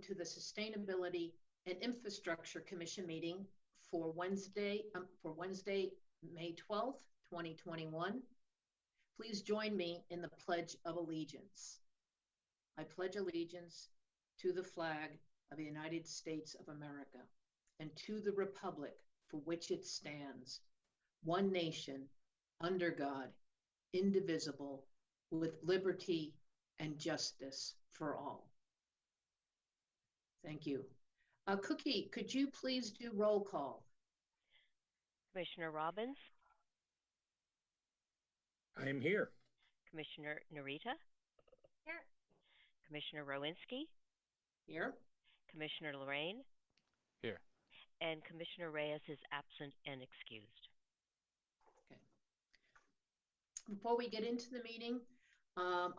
welcome to the Sustainability and Infrastructure Commission meeting for Wednesday, May 12th, 2021. Please join me in the Pledge of Allegiance. I pledge allegiance to the flag of the United States of America and to the republic for which it stands, one nation, under God, indivisible, with liberty and justice for all. Thank you. Cookie, could you please do roll call? Commissioner Robbins? I am here. Commissioner Narita? Here. Commissioner Rowinski? Here. Commissioner Lorraine? Here. And Commissioner Reyes is absent and excused. Okay. Before we get into the meeting,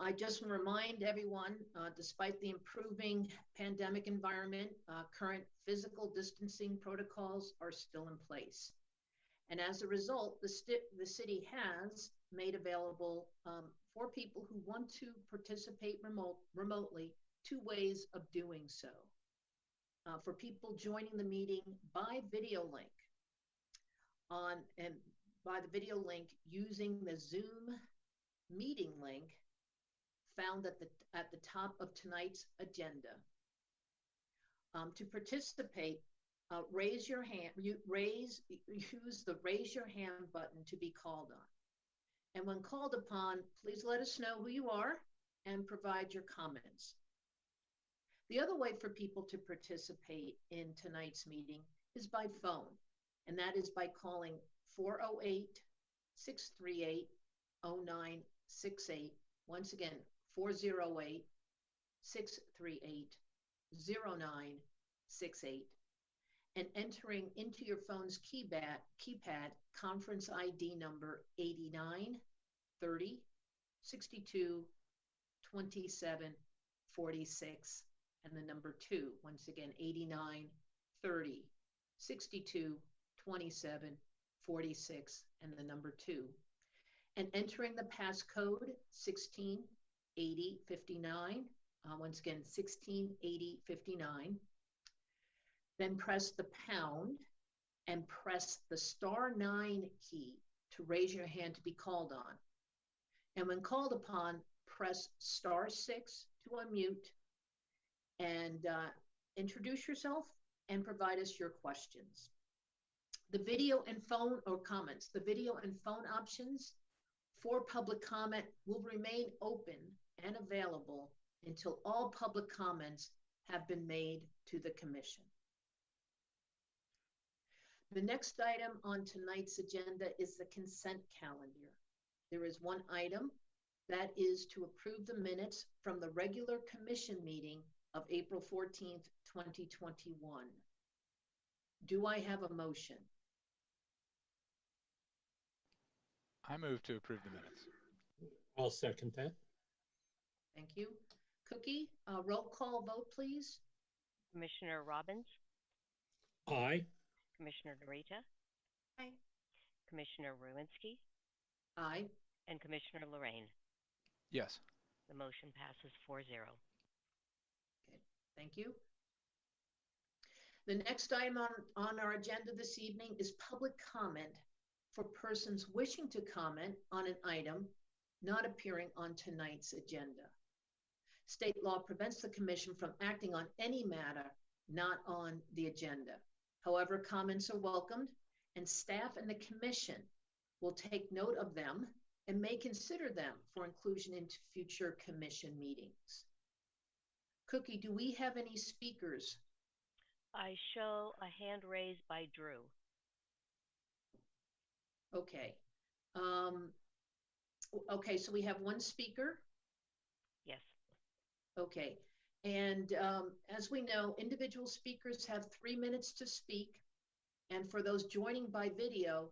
I just want to remind everyone, despite the improving pandemic environment, current physical distancing protocols are still in place. And as a result, the city has made available for people who want to participate remotely 2 ways of doing so. For people joining the meeting by video link, by the video link using the Zoom meeting link found at the top of tonight's agenda. To participate, raise your hand. Use the raise your hand button to be called on. And when called upon, please let us know who you are and provide your comments. The other way for people to participate in tonight's meeting is by phone, and that is by calling 408-638-0968. Once again, 408-638-0968, and entering into your phone's keypad conference ID number 89 30 62 27 46 and the number 2. Once again, 89 30 62 27 46 and the number 2. And entering the passcode 168059. Once again, 168059. Then press the pound and press the *9 key to raise your hand to be called on. And when called upon, press *6 to unmute and introduce yourself and provide us your questions. The video and phone options for public comment will remain open and available until all public comments have been made to the Commission. The next item on tonight's agenda is the consent calendar. There is one item, that is to approve the minutes from the regular Commission meeting of April 14th, 2021. Do I have a motion? I move to approve the minutes. I'll second that. Thank you. Cookie, roll call vote, please. Commissioner Robbins? Aye. Commissioner Narita? Aye. Commissioner Rowinski? Aye. And Commissioner Lorraine? Yes. The motion passes 4-0. Okay, thank you. The next item on our agenda this evening is public comment for persons wishing to comment on an item not appearing on tonight's agenda. State law prevents the Commission from acting on any matter not on the agenda. However, comments are welcomed, and staff and the Commission will take note of them and may consider them for inclusion into future Commission meetings. Cookie, do we have any speakers? I show a hand raised by Drew. Okay. Okay, so we have one speaker. Yes. Okay, and as we know, individual speakers have 3 minutes to speak. And for those joining by video,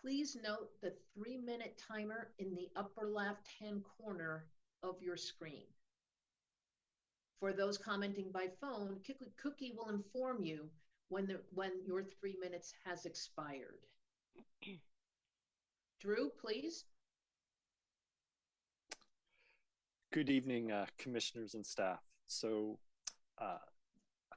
please note the 3-minute timer in the upper left-hand corner of your screen. For those commenting by phone, Cookie will inform you when your 3 minutes has expired. Drew, please. Good evening, commissioners and staff. So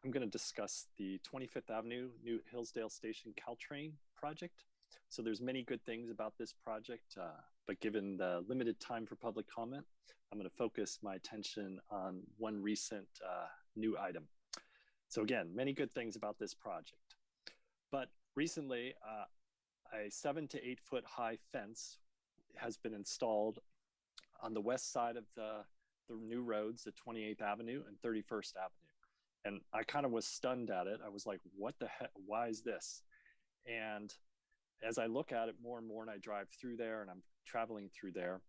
I'm going to discuss the 25th Avenue New Hillsdale Station Caltrain project. So there's many good things about this project, but given the limited time for public comment, I'm going to focus my attention on one recent new item. So again, many good things about this project. But recently, a 7 to 8 foot high fence has been installed on the west side of the new roads at 28th Avenue and 31st Avenue. And I kind of was stunned at it. I was like, what the heck? Why is this? And as I look at it more and more, and I drive through there and I'm traveling through there,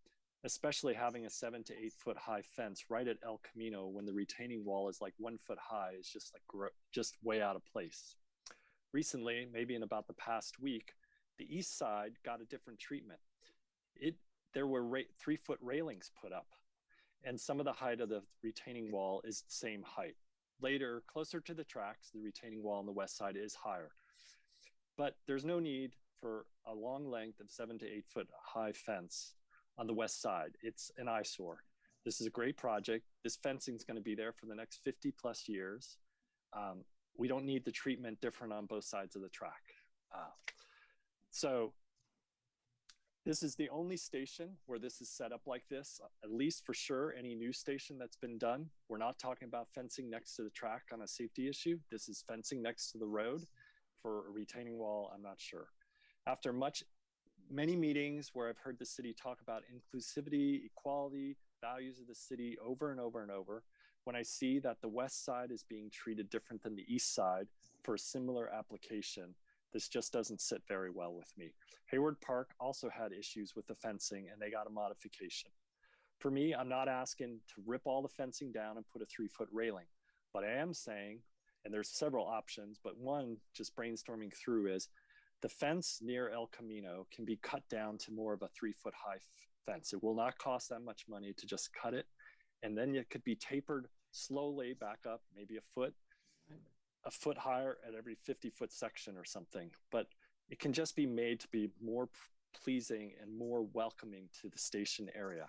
especially having a 7 to 8 foot high fence right at El Camino when the retaining wall is like 1 foot high is just like just way out of place. Recently, maybe in about the past week, the east side got a different treatment. There were 3 foot railings put up, and some of the height of the retaining wall is the same height. Later, closer to the tracks, the retaining wall on the west side is higher. But there's no need for a long length of 7 to 8 foot high fence on the west side. It's an eyesore. This is a great project. This fencing is going to be there for the next 50 plus years. We don't need the treatment different on both sides of the track. So this is the only station where this is set up like this, at least for sure, any new station that's been done. We're not talking about fencing next to the track on a safety issue. This is fencing next to the road. For a retaining wall, I'm not sure. After many meetings where I've heard the city talk about inclusivity, equality, values of the city over and over and over, when I see that the west side is being treated different than the east side for a similar application, this just doesn't sit very well with me. Hayward Park also had issues with the fencing and they got a modification. For me, I'm not asking to rip all the fencing down and put a 3 foot railing, but I am saying, and there's several options, but one just brainstorming through is the fence near El Camino can be cut down to more of a 3 foot high fence. It will not cost that much money to just cut it. And then it could be tapered slowly back up, maybe a foot higher at every 50 foot section or something, but it can just be made to be more pleasing and more welcoming to the station area.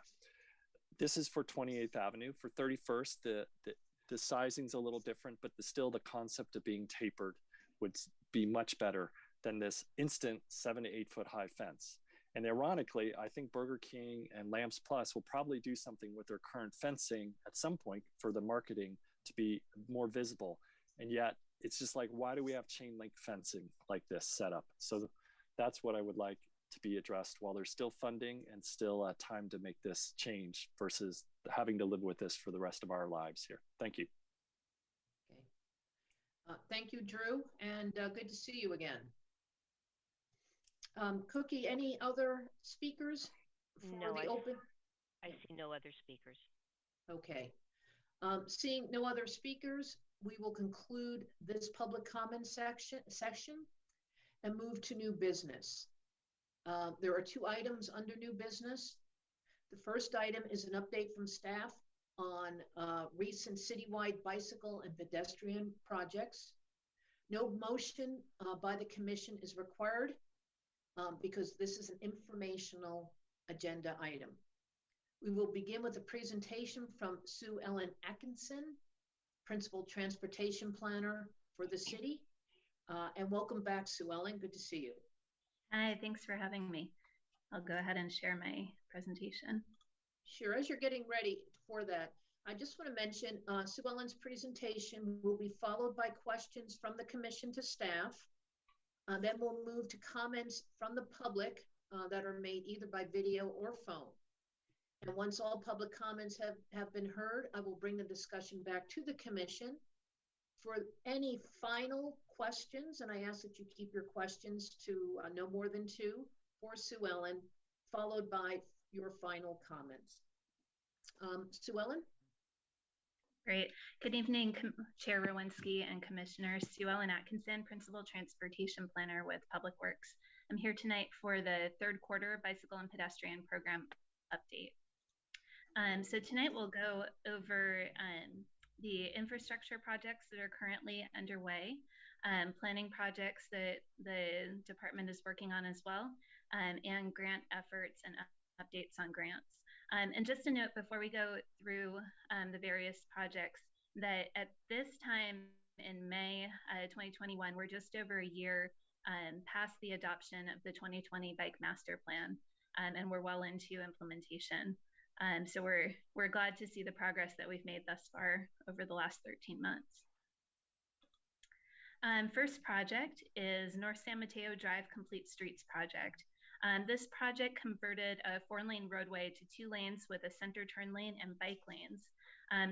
This is for 28th Avenue. For 31st, the sizing's a little different, but still the concept of being tapered would be much better than this instant 7 to 8 foot high fence. And ironically, I think Burger King and Lamps Plus will probably do something with their current fencing at some point for the marketing to be more visible. And yet it's just like, why do we have chain link fencing like this set up? So that's what I would like to be addressed while there's still funding and still time to make this change versus having to live with this for the rest of our lives here. Thank you. Okay. Thank you, Drew, and good to see you again. Cookie, any other speakers for the open? I see no other speakers. Okay. Seeing no other speakers, we will conclude this public comment section and move to new business. There are 2 items under new business. The first item is an update from staff on recent citywide bicycle and pedestrian projects. No motion by the commission is required because this is an informational agenda item. We will begin with a presentation from Sue Ellen Atkinson, Principal Transportation Planner for the city. And welcome back, Sue Ellen. Good to see you. Hi, thanks for having me. I'll go ahead and share my presentation. Sure, as you're getting ready for that, I just want to mention Sue Ellen's presentation will be followed by questions from the commission to staff. Then we'll move to comments from the public that are made either by video or phone. And once all public comments have been heard, I will bring the discussion back to the commission for any final questions. And I ask that you keep your questions to no more than 2 for Sue Ellen, followed by your final comments. Sue Ellen? Great. Good evening, Chair Rowinski and Commissioners. Sue Ellen Atkinson, Principal Transportation Planner with Public Works. I'm here tonight for the 3rd quarter bicycle and pedestrian program update. So tonight we'll go over the infrastructure projects that are currently underway, planning projects that the department is working on as well, and grant efforts and updates on grants. And just a note before we go through the various projects that at this time in May 2021. We're just over a year past the adoption of the 2020 Bike Master Plan, and we're well into implementation. So we're glad to see the progress that we've made thus far over the last 13 months. First project is North San Mateo Drive Complete Streets project. This project converted a 4-lane roadway to 2 lanes with a center turn lane and bike lanes.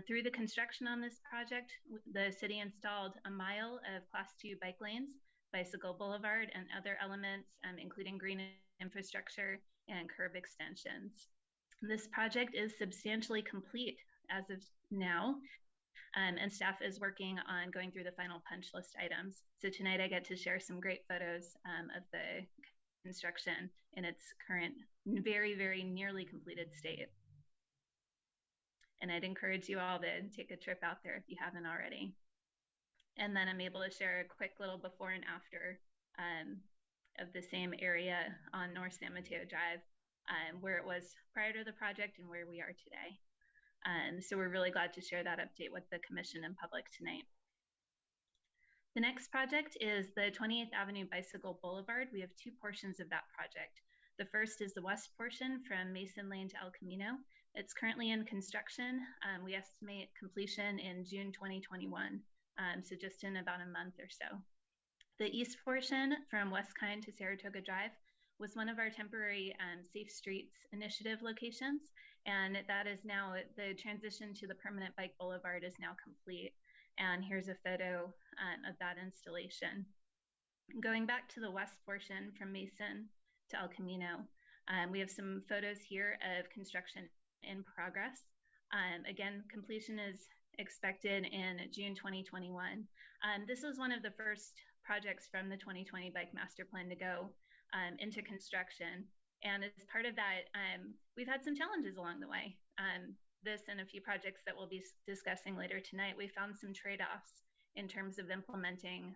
Through the construction on this project, the city installed a mile of Class 2 bike lanes, bicycle boulevard, and other elements, including green infrastructure and curb extensions. This project is substantially complete as of now, and staff is working on going through the final punch list items. So tonight I get to share some great photos of the construction in its current, very, very nearly completed state. And I'd encourage you all to take a trip out there if you haven't already. And then I'm able to share a quick little before and after of the same area on North San Mateo Drive, where it was prior to the project and where we are today. So we're really glad to share that update with the commission and public tonight. The next project is the 20th Avenue Bicycle Boulevard. We have 2 portions of that project. The first is the west portion from Mason Lane to El Camino. It's currently in construction. We estimate completion in June 2021, so just in about a month or so. The east portion from West Kind to Saratoga Drive was one of our temporary Safe Streets Initiative locations, and that is now, the transition to the permanent bike boulevard is now complete. And here's a photo of that installation. Going back to the west portion from Mason to El Camino, we have some photos here of construction in progress. Again, completion is expected in June 2021. This was one of the first projects from the 2020 Bike Master Plan to go into construction. And as part of that, we've had some challenges along the way. This and a few projects that we'll be discussing later tonight, we found some trade-offs in terms of implementing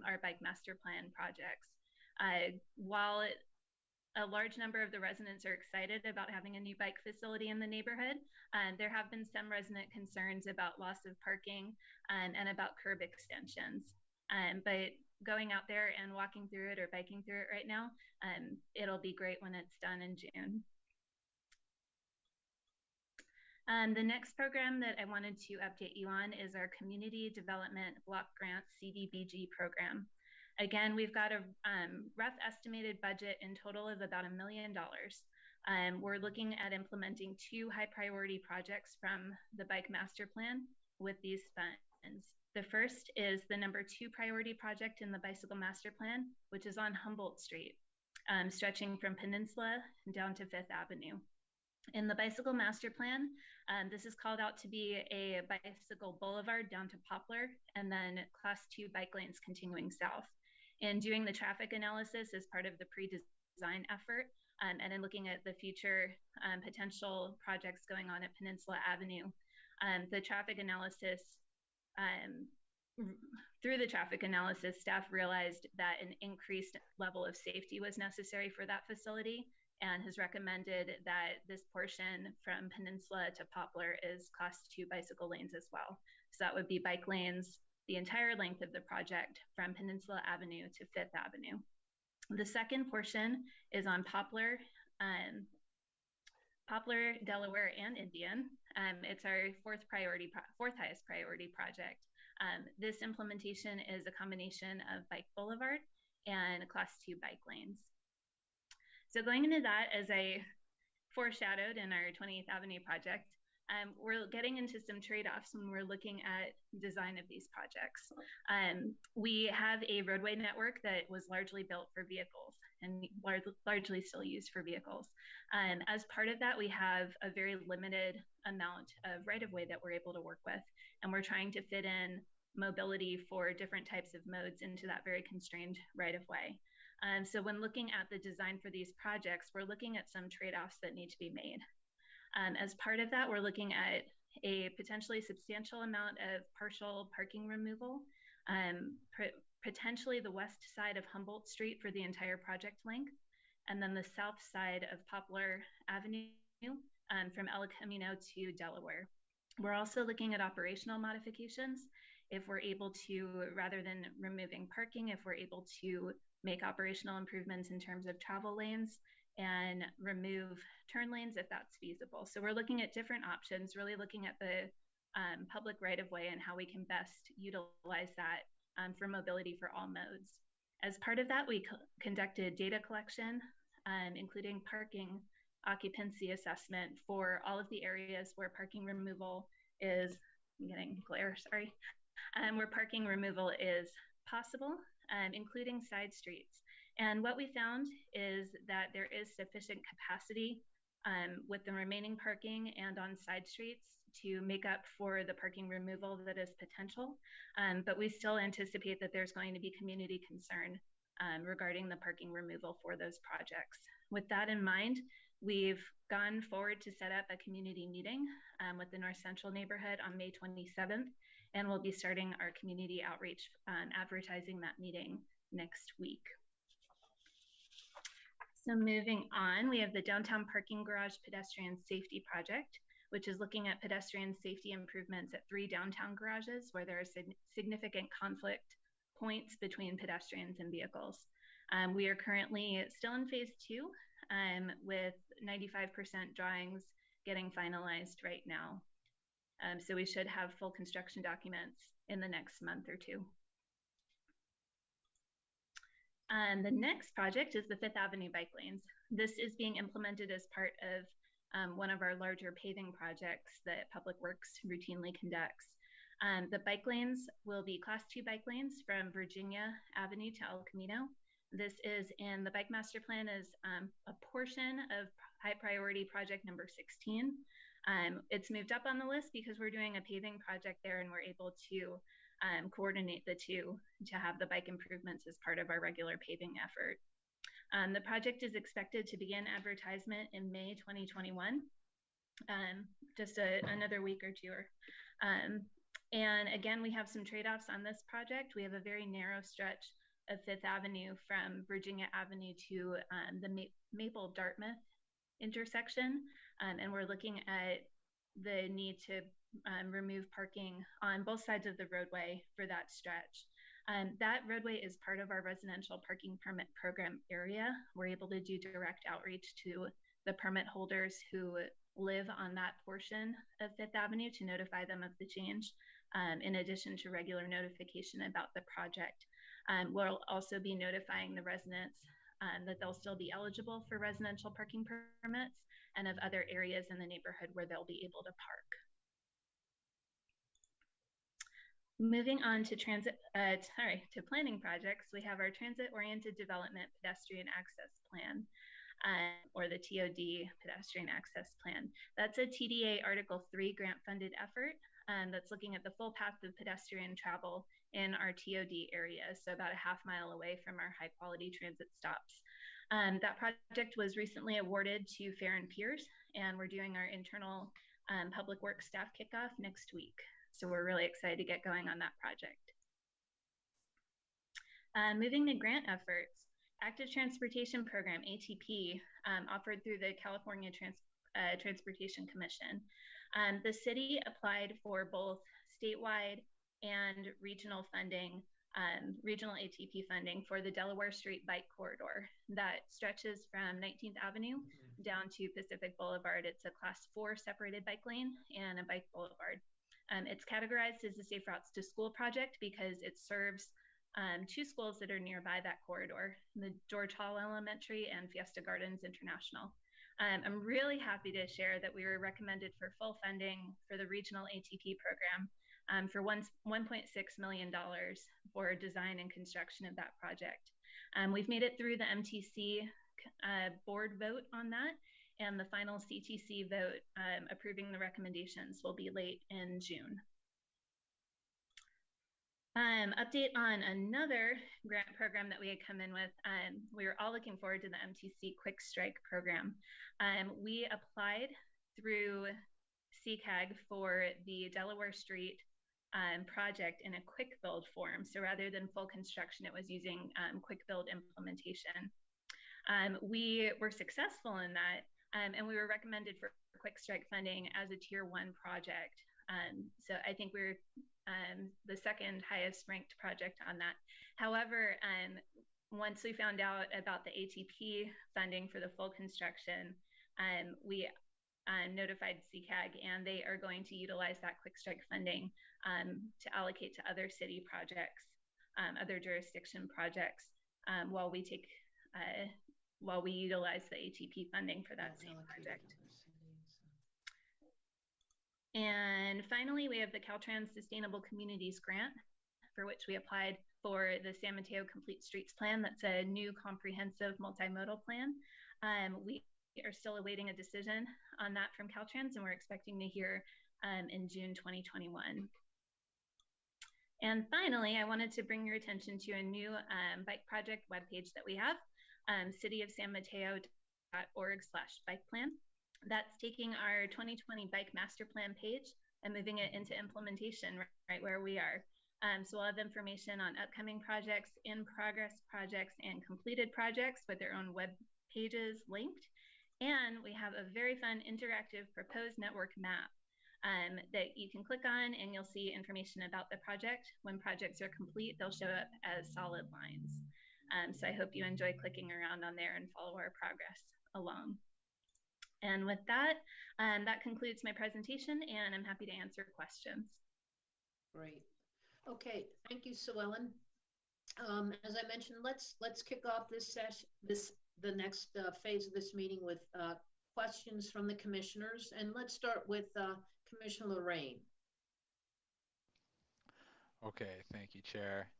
our Bike Master Plan projects. While a large number of the residents are excited about having a new bike facility in the neighborhood, there have been some resident concerns about loss of parking and about curb extensions. But going out there and walking through it or biking through it right now, it'll be great when it's done in June. The next program that I wanted to update you on is our Community Development Block Grant CVBG program. Again, we've got a rough estimated budget in total of about $1 million. We're looking at implementing 2 high priority projects from the Bike Master Plan with these funds. The first is the number 2 priority project in the Bicycle Master Plan, which is on Humboldt Street, stretching from Peninsula down to 5th Avenue. In the Bicycle Master Plan, this is called out to be a bicycle boulevard down to Poplar, and then Class 2 bike lanes continuing south. In doing the traffic analysis as part of the pre-design effort, and in looking at the future potential projects going on at Peninsula Avenue, the traffic analysis, through the traffic analysis, staff realized that an increased level of safety was necessary for that facility, and has recommended that this portion from Peninsula to Poplar is Class 2 bicycle lanes as well. So that would be bike lanes the entire length of the project from Peninsula Avenue to 5th Avenue. The second portion is on Poplar, Delaware, and Indian. It's our 4th highest priority project. This implementation is a combination of bike boulevard and Class 2 bike lanes. So going into that, as I foreshadowed in our 20th Avenue project, we're getting into some trade-offs when we're looking at design of these projects. We have a roadway network that was largely built for vehicles and largely still used for vehicles. As part of that, we have a very limited amount of right-of-way that we're able to work with, and we're trying to fit in mobility for different types of modes into that very constrained right-of-way. So when looking at the design for these projects, we're looking at some trade-offs that need to be made. As part of that, we're looking at a potentially substantial amount of partial parking removal, potentially the west side of Humboldt Street for the entire project length, and then the south side of Poplar Avenue from El Camino to Delaware. We're also looking at operational modifications if we're able to, rather than removing parking, if we're able to make operational improvements in terms of travel lanes and remove turn lanes if that's feasible. So we're looking at different options, really looking at the public right-of-way and how we can best utilize that for mobility for all modes. As part of that, we conducted data collection, including parking occupancy assessment for all of the areas where parking removal is, I'm getting glare, sorry, where parking removal is possible, including side streets. And what we found is that there is sufficient capacity with the remaining parking and on side streets to make up for the parking removal that is potential. But we still anticipate that there's going to be community concern regarding the parking removal for those projects. With that in mind, we've gone forward to set up a community meeting with the North Central neighborhood on May 27th, and we'll be starting our community outreach, advertising that meeting next week. So moving on, we have the Downtown Parking Garage Pedestrian Safety Project, which is looking at pedestrian safety improvements at 3 downtown garages where there are significant conflict points between pedestrians and vehicles. We are currently still in phase 2 with 95% drawings getting finalized right now. So we should have full construction documents in the next month or 2. The next project is the 5th Avenue bike lanes. This is being implemented as part of one of our larger paving projects that Public Works routinely conducts. The bike lanes will be Class 2 bike lanes from Virginia Avenue to El Camino. This is in the Bike Master Plan as a portion of high priority project number 16. It's moved up on the list because we're doing a paving project there and we're able to coordinate the two to have the bike improvements as part of our regular paving effort. The project is expected to begin advertisement in May 2021, just another week or 2. And again, we have some trade-offs on this project. We have a very narrow stretch of 5th Avenue from Virginia Avenue to the Maple-Dartmouth intersection, and we're looking at the need to remove parking on both sides of the roadway for that stretch. That roadway is part of our residential parking permit program area. We're able to do direct outreach to the permit holders who live on that portion of 5th Avenue to notify them of the change, in addition to regular notification about the project. We'll also be notifying the residents that they'll still be eligible for residential parking permits and of other areas in the neighborhood where they'll be able to park. Moving on to to planning projects, we have our Transit-Oriented Development Pedestrian Access Plan, or the TOD Pedestrian Access Plan. That's a TDA Article 3 grant-funded effort that's looking at the full path of pedestrian travel in our TOD area, so about a half-mile away from our high-quality transit stops. That project was recently awarded to Fair and Piers, and we're doing our internal public works staff kickoff next week. So we're really excited to get going on that project. Moving to grant efforts, Active Transportation Program, ATP, offered through the California Transportation Commission. The city applied for both statewide and regional funding, regional ATP funding for the Delaware Street Bike Corridor that stretches from 19th Avenue down to Pacific Boulevard. It's a Class 4 separated bike lane and a bike boulevard. It's categorized as a Safe Routes to School project because it serves 2 schools that are nearby that corridor, the George Hall Elementary and Fiesta Gardens International. I'm really happy to share that we were recommended for full funding for the regional ATP program for $1.6 million for design and construction of that project. We've made it through the MTC board vote on that, and the final CTC vote approving the recommendations will be late in June. Update on another grant program that we had come in with. We were all looking forward to the MTC Quick Strike program. We applied through CCAG for the Delaware Street project in a quick build form. So rather than full construction, it was using quick build implementation. We were successful in that, and we were recommended for Quick Strike funding as a Tier 1 project. So I think we're the second highest ranked project on that. However, once we found out about the ATP funding for the full construction, we notified CCAG, and they are going to utilize that quick strike funding to allocate to other city projects, other jurisdiction projects, while we utilize the ATP funding for that same project. And finally, we have the Caltrans Sustainable Communities Grant, for which we applied for the San Mateo Complete Streets Plan. That's a new comprehensive multimodal plan. We are still awaiting a decision on that from Caltrans, and we're expecting to hear in June 2021. And finally, I wanted to bring your attention to a new bike project webpage that we have, cityofsanmateo.org/bike plan. That's taking our 2020 bike master plan page and moving it into implementation right where we are. So we'll have information on upcoming projects, in progress projects, and completed projects with their own web pages linked. And we have a very fun interactive proposed network map that you can click on, and you'll see information about the project. When projects are complete, they'll show up as solid lines. So I hope you enjoy clicking around on there and follow our progress along. And with that, that concludes my presentation, and I'm happy to answer questions. Great. Okay, thank you, Sue Ellen. As I mentioned, let's kick off this session, the next phase of this meeting with questions from the commissioners, and let's start with Commissioner Lorraine. Okay, thank you, Chair.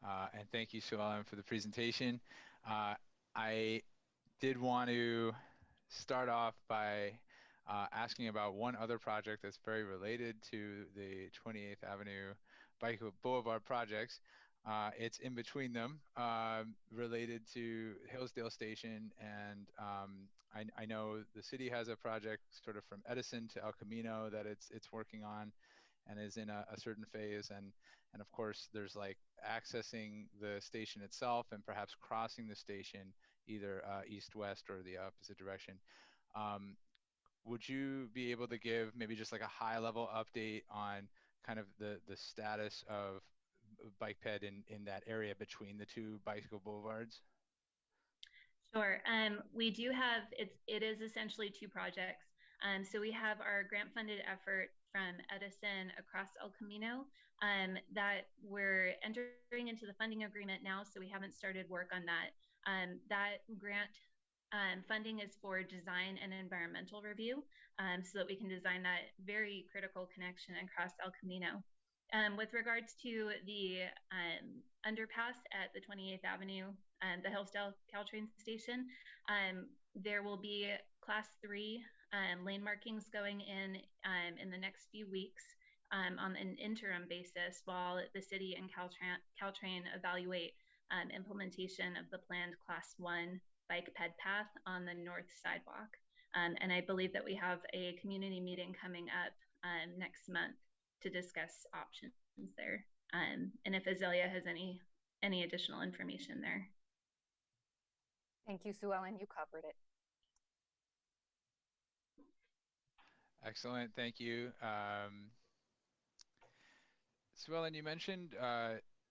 And thank you, Sue Ellen, for the presentation. I did want to start off by asking about one other project that's very related to the 28th Avenue Bike Boulevard projects. It's in between them, related to Hillsdale Station, and I know the city has a project sort of from Edison to El Camino that it's working on and is in a certain phase, and of course there's like accessing the station itself and perhaps crossing the station either east-west or the opposite direction. Would you be able to give maybe just like a high-level update on kind of the status of bike ped in that area between the two bicycle boulevards? Sure. We do have, it is essentially two projects. So we have our grant-funded effort from Edison across El Camino that we're entering into the funding agreement now, so we haven't started work on that. That grant funding is for design and environmental review, so that we can design that very critical connection across El Camino. With regards to the underpass at the 28th Avenue, the Hillsdale Caltrans station, there will be class 3 lane markings going in the next few weeks on an interim basis while the city and Caltrain evaluate implementation of the planned class 1 bike ped path on the north sidewalk. And I believe that we have a community meeting coming up next month to discuss options there. And if Azalea has any additional information there. Thank you, Sue Ellen. You covered it. Excellent, thank you. Sue Ellen, you mentioned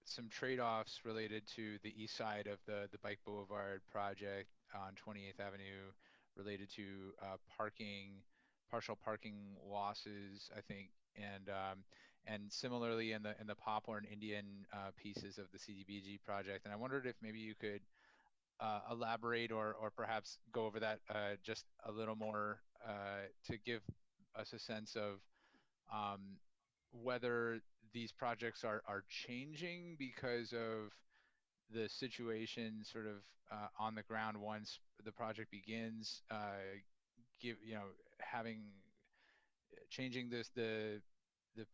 some trade-offs related to the east side of the Bike Boulevard project on 28th Avenue related to partial parking losses, I think, and similarly in the Poplar and Indian pieces of the CVBG project. And I wondered if maybe you could elaborate or perhaps go over that just a little more to give us a sense of whether these projects are changing because of the situation sort of on the ground once the project begins, changing the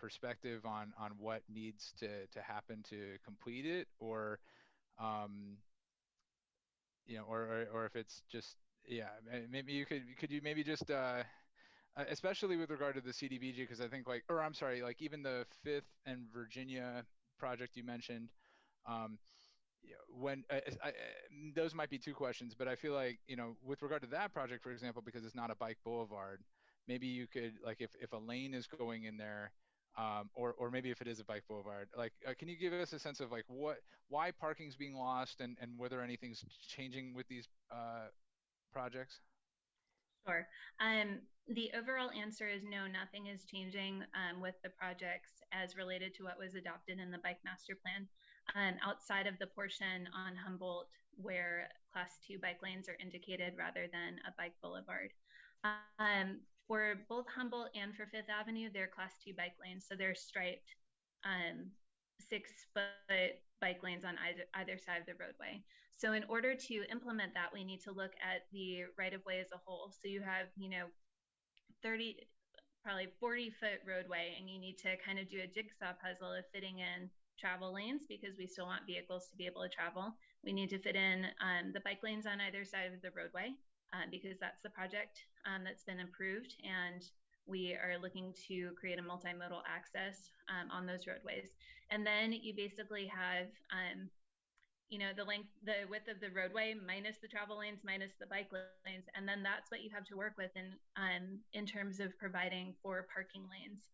perspective on what needs to happen to complete it, or or if it's just, yeah, maybe could you maybe just especially with regard to the CDBG, because I think like even the 5th and Virginia project you mentioned, when those might be two questions, but I feel like, with regard to that project, for example, because it's not a bike boulevard, maybe you could, like, if a lane is going in there, or maybe if it is a bike boulevard, like, can you give us a sense of like why parking's being lost and whether anything's changing with these projects? Sure. The overall answer is no, nothing is changing with the projects as related to what was adopted in the bike master plan. Outside of the portion on Humboldt where class 2 bike lanes are indicated rather than a bike boulevard. For both Humboldt and for Fifth Avenue, they're class 2 bike lanes. So they're striped 6-foot bike lanes on either side of the roadway. So in order to implement that, we need to look at the right of way as a whole. So you have, 40-foot roadway, and you need to kind of do a jigsaw puzzle of fitting in travel lanes because we still want vehicles to be able to travel. We need to fit in the bike lanes on either side of the roadway because that's the project that's been approved, and we are looking to create a multimodal access on those roadways. And then you basically have, the width of the roadway minus the travel lanes, minus the bike lanes. And then that's what you have to work with in terms of providing for parking lanes.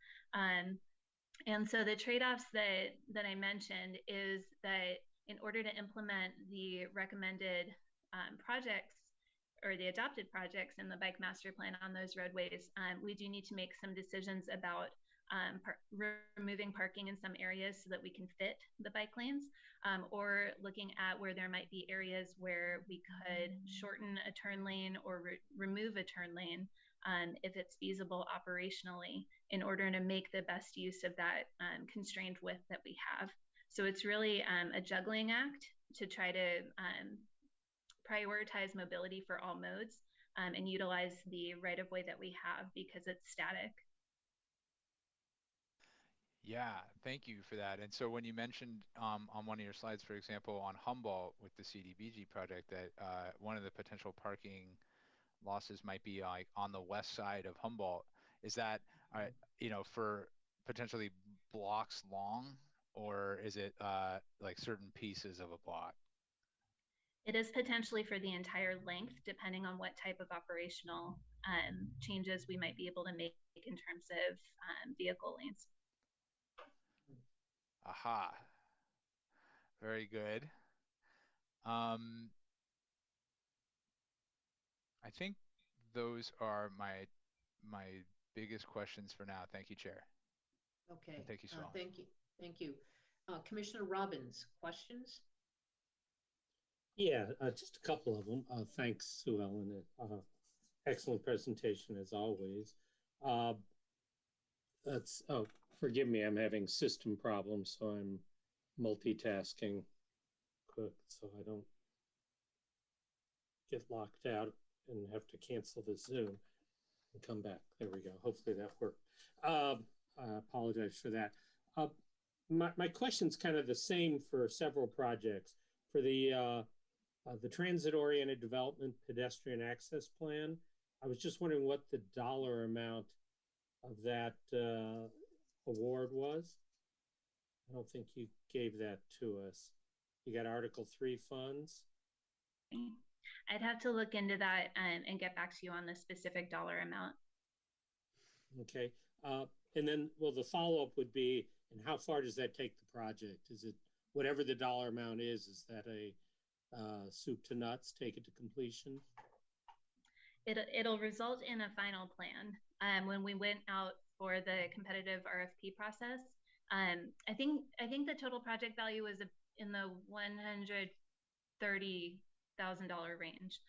And so the trade-offs that I mentioned is that in order to implement the recommended projects or the adopted projects in the bike master plan on those roadways, we do need to make some decisions about removing parking in some areas so that we can fit the bike lanes, or looking at where there might be areas where we could shorten a turn lane or remove a turn lane if it's feasible operationally in order to make the best use of that constrained width that we have. So it's really a juggling act to try to prioritize mobility for all modes and utilize the right of way that we have because it's static. Yeah, thank you for that. And so when you mentioned on one of your slides, for example, on Humboldt with the CDBG project, that one of the potential parking losses might be like on the west side of Humboldt, is that for potentially blocks long, or is it like certain pieces of a block? It is potentially for the entire length, depending on what type of operational changes we might be able to make in terms of vehicle lanes. Aha, very good. I think those are my biggest questions for now. Thank you, Chair. Okay. And thank you, Swell. Thank you. Commissioner Robbins, questions? Yeah, just a couple of them. Thanks, Sue Ellen. Excellent presentation as always. Forgive me, I'm having system problems, so I'm multitasking quick so I don't get locked out and have to cancel the Zoom and come back. There we go. Hopefully that worked. I apologize for that. My question's kind of the same for several projects. For the transit-oriented development pedestrian access plan, I was just wondering what the dollar amount of that award was. I don't think you gave that to us. You got Article 3 funds? I'd have to look into that and get back to you on the specific dollar amount. Okay. And then, well, the follow-up would be, and how far does that take the project? Is it whatever the dollar amount is that a soup to nuts, take it to completion? It'll result in a final plan. When we went out for the competitive RFP process, I think the total project value was in the $130,000 range.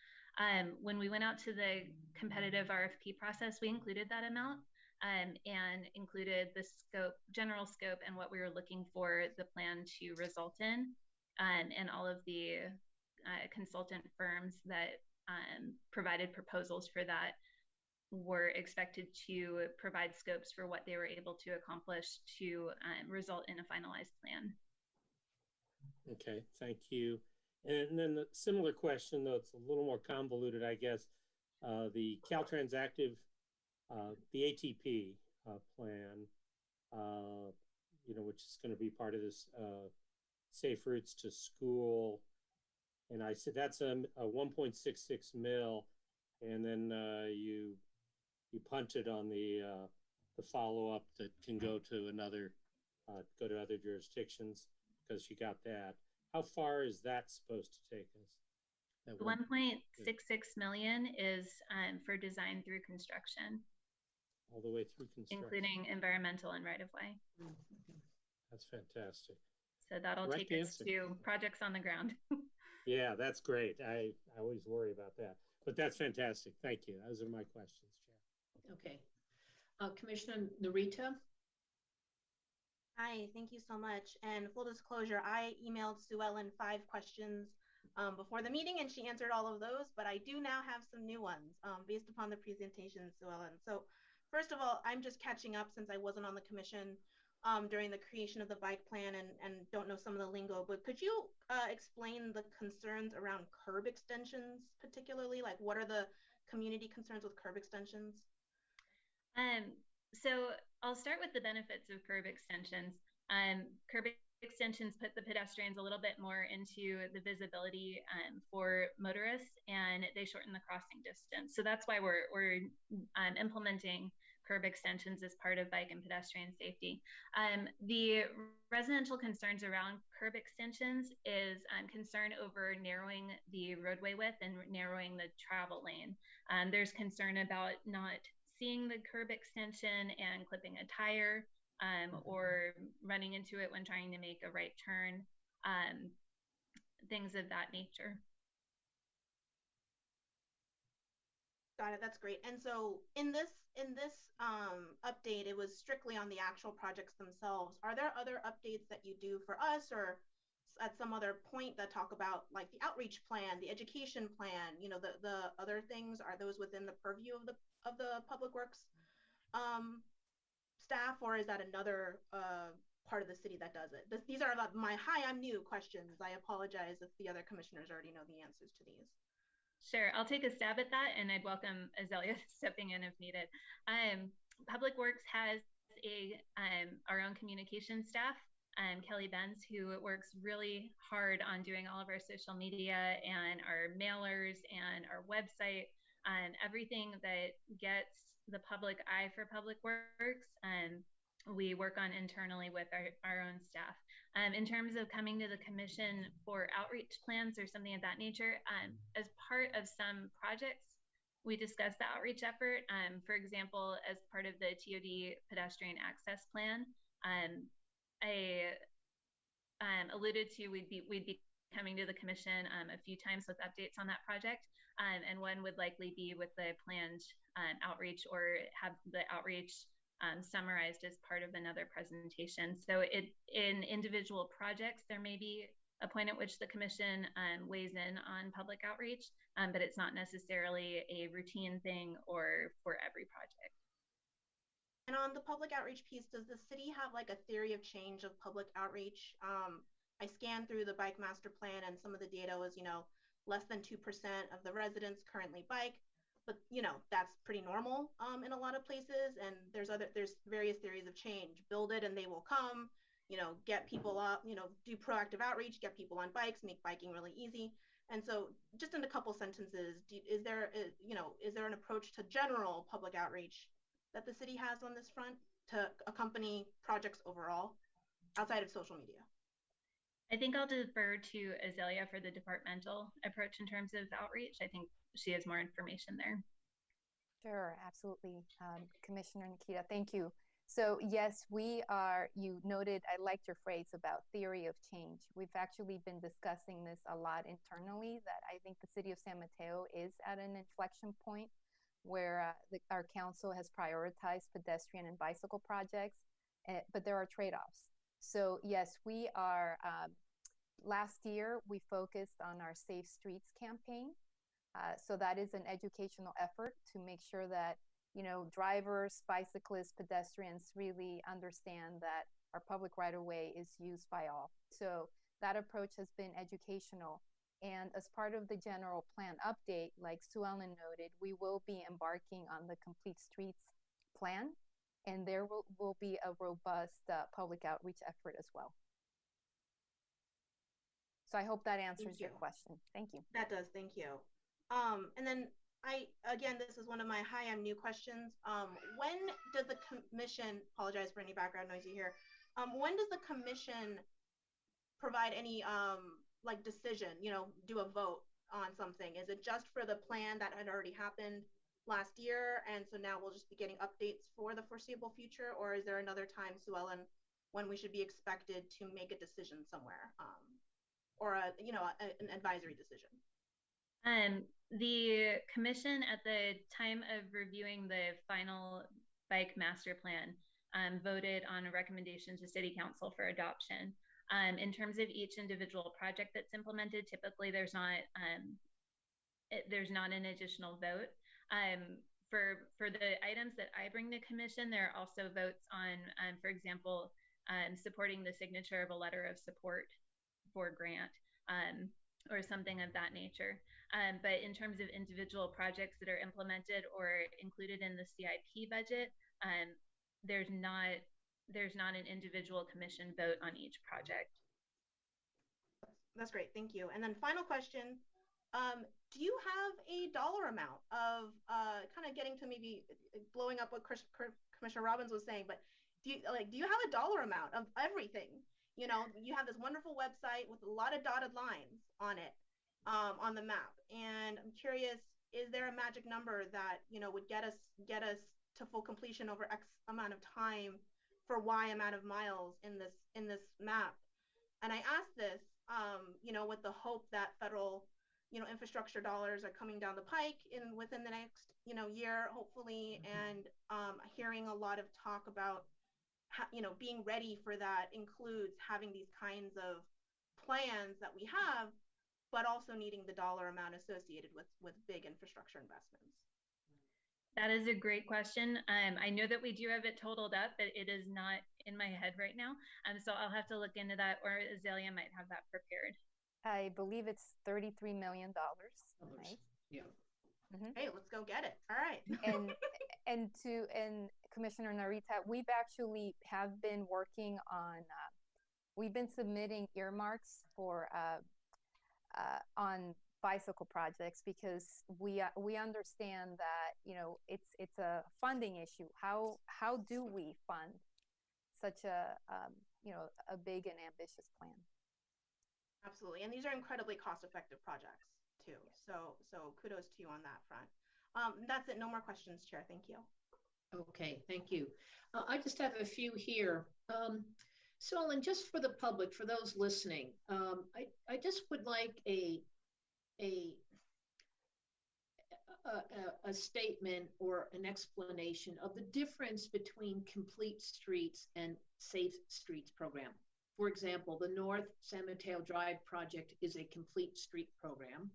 When we went out to the competitive RFP process, we included that amount and included the scope, general scope, and what we were looking for the plan to result in, and all of the consultant firms that provided proposals for that were expected to provide scopes for what they were able to accomplish to result in a finalized plan. Okay, thank you. And then the similar question, though it's a little more convoluted, I guess, the Caltrans Active, the ATP plan, which is going to be part of this Safe Routes to School. And I said that's a 1.66 mil, and then you punted on the the follow-up that can go to other jurisdictions, because you got that. How far is that supposed to take us? That 1.66 million is for design through construction, all the way through construction, including environmental and right-of-way. That's fantastic. So that'll Correct take us answer. to projects on the ground. Yeah, that's great. I always worry about that, but that's fantastic. Thank you. Those are my questions, Chair. Okay. Commissioner Narita? Hi, thank you so much. And full disclosure, I emailed Sue Ellen 5 questions before the meeting, and she answered all of those, but I do now have some new ones based upon the presentation, Sue Ellen. So first of all, I'm just catching up since I wasn't on the commission during the creation of the bike plan and don't know some of the lingo, but could you explain the concerns around curb extensions particularly? Like, what are the community concerns with curb extensions? So I'll start with the benefits of curb extensions. Curb extensions put the pedestrians a little bit more into the visibility for motorists, and they shorten the crossing distance. So that's why we're implementing curb extensions as part of bike and pedestrian safety. The residential concerns around curb extensions is concern over narrowing the roadway width and narrowing the travel lane. There's concern about not seeing the curb extension and clipping a tire or running into it when trying to make a right turn, things of that nature. Got it. That's great. And so in this update, it was strictly on the actual projects themselves. Are there other updates that you do for us or at some other point that talk about like the outreach plan, the education plan, you know, the other things? Are those within the purview of the Public Works staff, or is that another part of the city that does it? These are my hi, I'm new questions. I apologize if the other commissioners already know the answers to these. Sure, I'll take a stab at that, and I'd welcome Azalea stepping in if needed. Public Works has our own communication staff, Kelly Benz, who works really hard on doing all of our social media and our mailers and our website, everything that gets the public eye for Public Works. We work on internally with our own staff. In terms of coming to the commission for outreach plans or something of that nature, as part of some projects, we discuss the outreach effort. For example, as part of the TOD pedestrian access plan, I alluded to we'd be coming to the commission a few times with updates on that project, and one would likely be with the planned outreach or have the outreach summarized as part of another presentation. So in individual projects, there may be a point at which the commission weighs in on public outreach, but it's not necessarily a routine thing or for every project. And on the public outreach piece, does the city have like a theory of change of public outreach? I scanned through the bike master plan and some of the data was, you know, less than 2% of the residents currently bike. But you know, that's pretty normal in a lot of places, and there's various theories of change. Build it and they will come, you know, get people up, you know, do proactive outreach, get people on bikes, make biking really easy. And so just in a couple sentences, is there an approach to general public outreach that the city has on this front to accompany projects overall outside of social media? I think I'll defer to Azalea for the departmental approach in terms of outreach. I think she has more information there. Sure, absolutely. Commissioner Nikita, thank you. So yes, we are, you noted, I liked your phrase about theory of change. We've actually been discussing this a lot internally, that I think the city of San Mateo is at an inflection point where our council has prioritized pedestrian and bicycle projects, but there are trade-offs. So yes, we are, last year we focused on our Safe Streets campaign. So that is an educational effort to make sure that, you know, drivers, bicyclists, pedestrians really understand that our public right-of-way is used by all. So that approach has been educational. And as part of the general plan update, like Sue Ellen noted, we will be embarking on the Complete Streets plan, and there will be a robust public outreach effort as well. So I hope that answers your question. Thank you. That does, thank you. And then again, this is one of my hi, I'm new questions. When does the commission, apologize for any background noise you hear, when does the commission provide any like decision, do a vote on something? Is it just for the plan that had already happened last year, and so now we'll just be getting updates for the foreseeable future, or is there another time, Sue Ellen, when we should be expected to make a decision somewhere, or an advisory decision? The commission at the time of reviewing the final bike master plan voted on a recommendation to city council for adoption. In terms of each individual project that's implemented, typically there's not an additional vote. For the items that I bring to commission, there are also votes on, for example, supporting the signature of a letter of support for grant or something of that nature. But in terms of individual projects that are implemented or included in the CIP budget, there's not an individual commission vote on each project. That's great, thank you. And then final question, do you have a dollar amount of kind of getting to maybe blowing up what Commissioner Robbins was saying, but do you have a dollar amount of everything? You have this wonderful website with a lot of dotted lines on it, on the map, and I'm curious, is there a magic number that would get us to full completion over X amount of time for Y amount of miles in this map? And I ask this, with the hope that federal, infrastructure dollars are coming down the pike within the next, year, hopefully, and hearing a lot of talk about, being ready for that includes having these kinds of plans that we have, but also needing the dollar amount associated with big infrastructure investments. That is a great question. I know that we do have it totaled up, but it is not in my head right now. So I'll have to look into that, or Azalea might have that prepared. I believe it's $33 million. Right? Yeah. Mm-hmm. Hey, let's go get it. All right. and Commissioner Narita, we've actually have been working on, we've been submitting earmarks for on bicycle projects, because we understand that it's a funding issue. How do we fund such a big and ambitious plan? Absolutely, and these are incredibly cost-effective projects too. So kudos to you on that front. That's it. No more questions, Chair. Thank you. Okay, thank you. I just have a few here. So, Ellen, just for the public, for those listening, I just would like a statement or an explanation of the difference between complete streets and safe streets program. For example, the North San Mateo Drive project is a complete street program.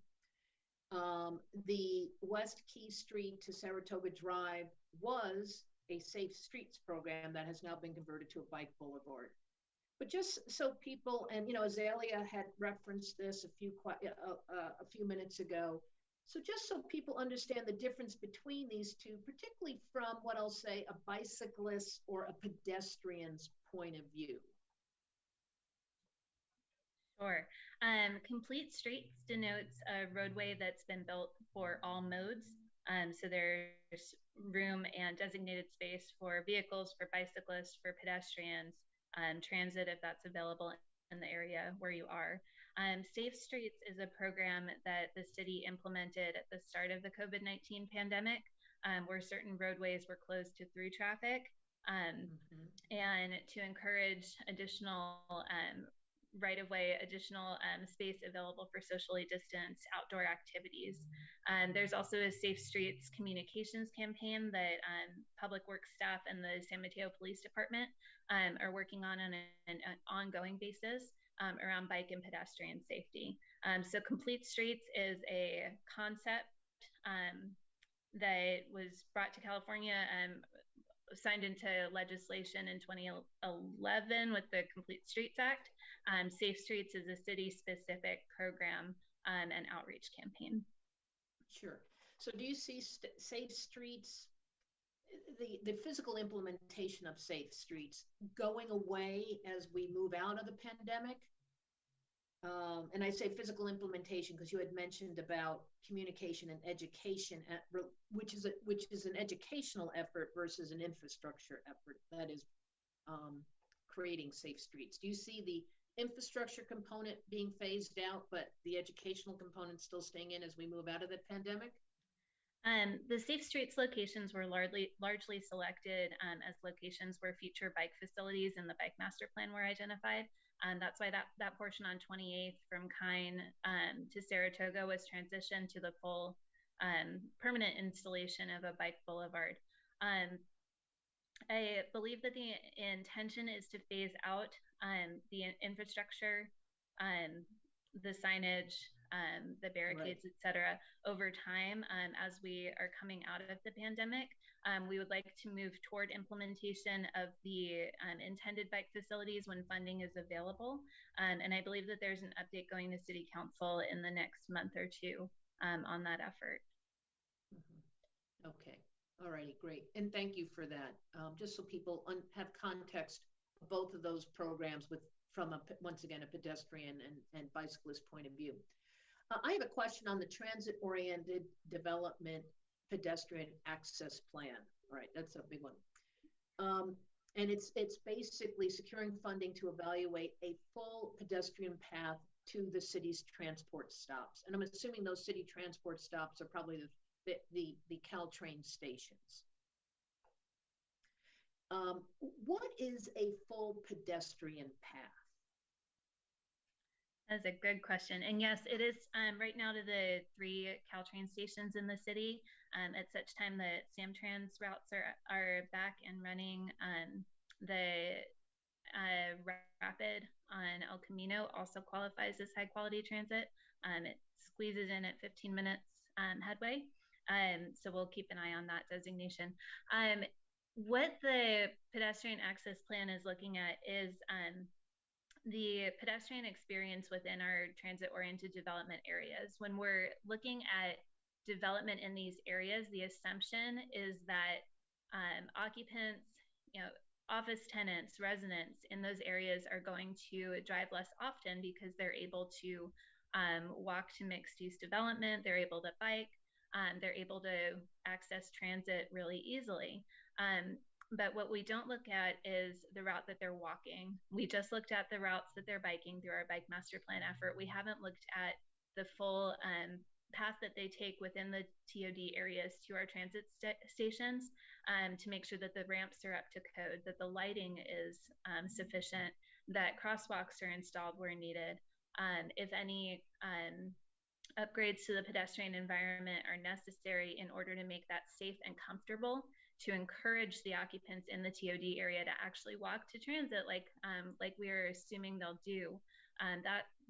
The West Key Street to Saratoga Drive was a safe streets program that has now been converted to a bike boulevard. But just so people, and Azalea had referenced this a few minutes ago. So just so people understand the difference between these two, particularly from what I'll say, a bicyclist or a pedestrian's point of view. Sure. Complete streets denotes a roadway that's been built for all modes. So there's room and designated space for vehicles, for bicyclists, for pedestrians, transit if that's available in the area where you are. Safe Streets is a program that the city implemented at the start of the COVID-19 pandemic, where certain roadways were closed to through traffic, and to encourage additional right-of-way, additional space available for socially distanced outdoor activities. There's also a Safe Streets communications campaign that Public Works staff and the San Mateo Police Department are working on an ongoing basis around bike and pedestrian safety. So Complete Streets is a concept that was brought to California, signed into legislation in 2011 with the Complete Streets Act. Safe Streets is a city-specific program and outreach campaign. Sure. So do you see Safe Streets, the physical implementation of Safe Streets going away as we move out of the pandemic? and I say physical implementation because you had mentioned about communication and education, which is an educational effort versus an infrastructure effort that is creating safe streets. Do you see the infrastructure component being phased out, but the educational component still staying in as we move out of the pandemic? The safe streets locations were largely selected as locations where future bike facilities in the bike master plan were identified. That's why that portion on 28th from Kine to Saratoga was transitioned to the full permanent installation of a bike boulevard. I believe that the intention is to phase out the infrastructure, the signage, the barricades, et cetera, over time as we are coming out of the pandemic. We would like to move toward implementation of the intended bike facilities when funding is available. And I believe that there's an update going to City Council in the next month or two on that effort. Mm-hmm. Okay. All righty, great. And thank you for that. Just so people have context, both of those programs from once again, a pedestrian and bicyclist point of view. I have a question on the transit-oriented development pedestrian access plan. All right, that's a big one. And it's basically securing funding to evaluate a full pedestrian path to the city's transport stops. And I'm assuming those city transport stops are probably the Caltrans stations. What is a full pedestrian path? That's a good question. And yes, it is right now to the 3 Caltrans stations in the city. At such time that Samtrans routes are back and running, the Rapid on El Camino also qualifies as high quality transit. It squeezes in at 15 minutes headway. So we'll keep an eye on that designation. What the pedestrian access plan is looking at is the pedestrian experience within our transit-oriented development areas. When we're looking at development in these areas, the assumption is that occupants, office tenants, residents in those areas are going to drive less often because they're able to walk to mixed-use development, they're able to bike, they're able to access transit really easily. But what we don't look at is the route that they're walking. We just looked at the routes that they're biking through our bike master plan effort. We haven't looked at the full path that they take within the TOD areas to our transit stations to make sure that the ramps are up to code, that the lighting is sufficient, that crosswalks are installed where needed. If any upgrades to the pedestrian environment are necessary in order to make that safe and comfortable, to encourage the occupants in the TOD area to actually walk to transit like we are assuming they'll do.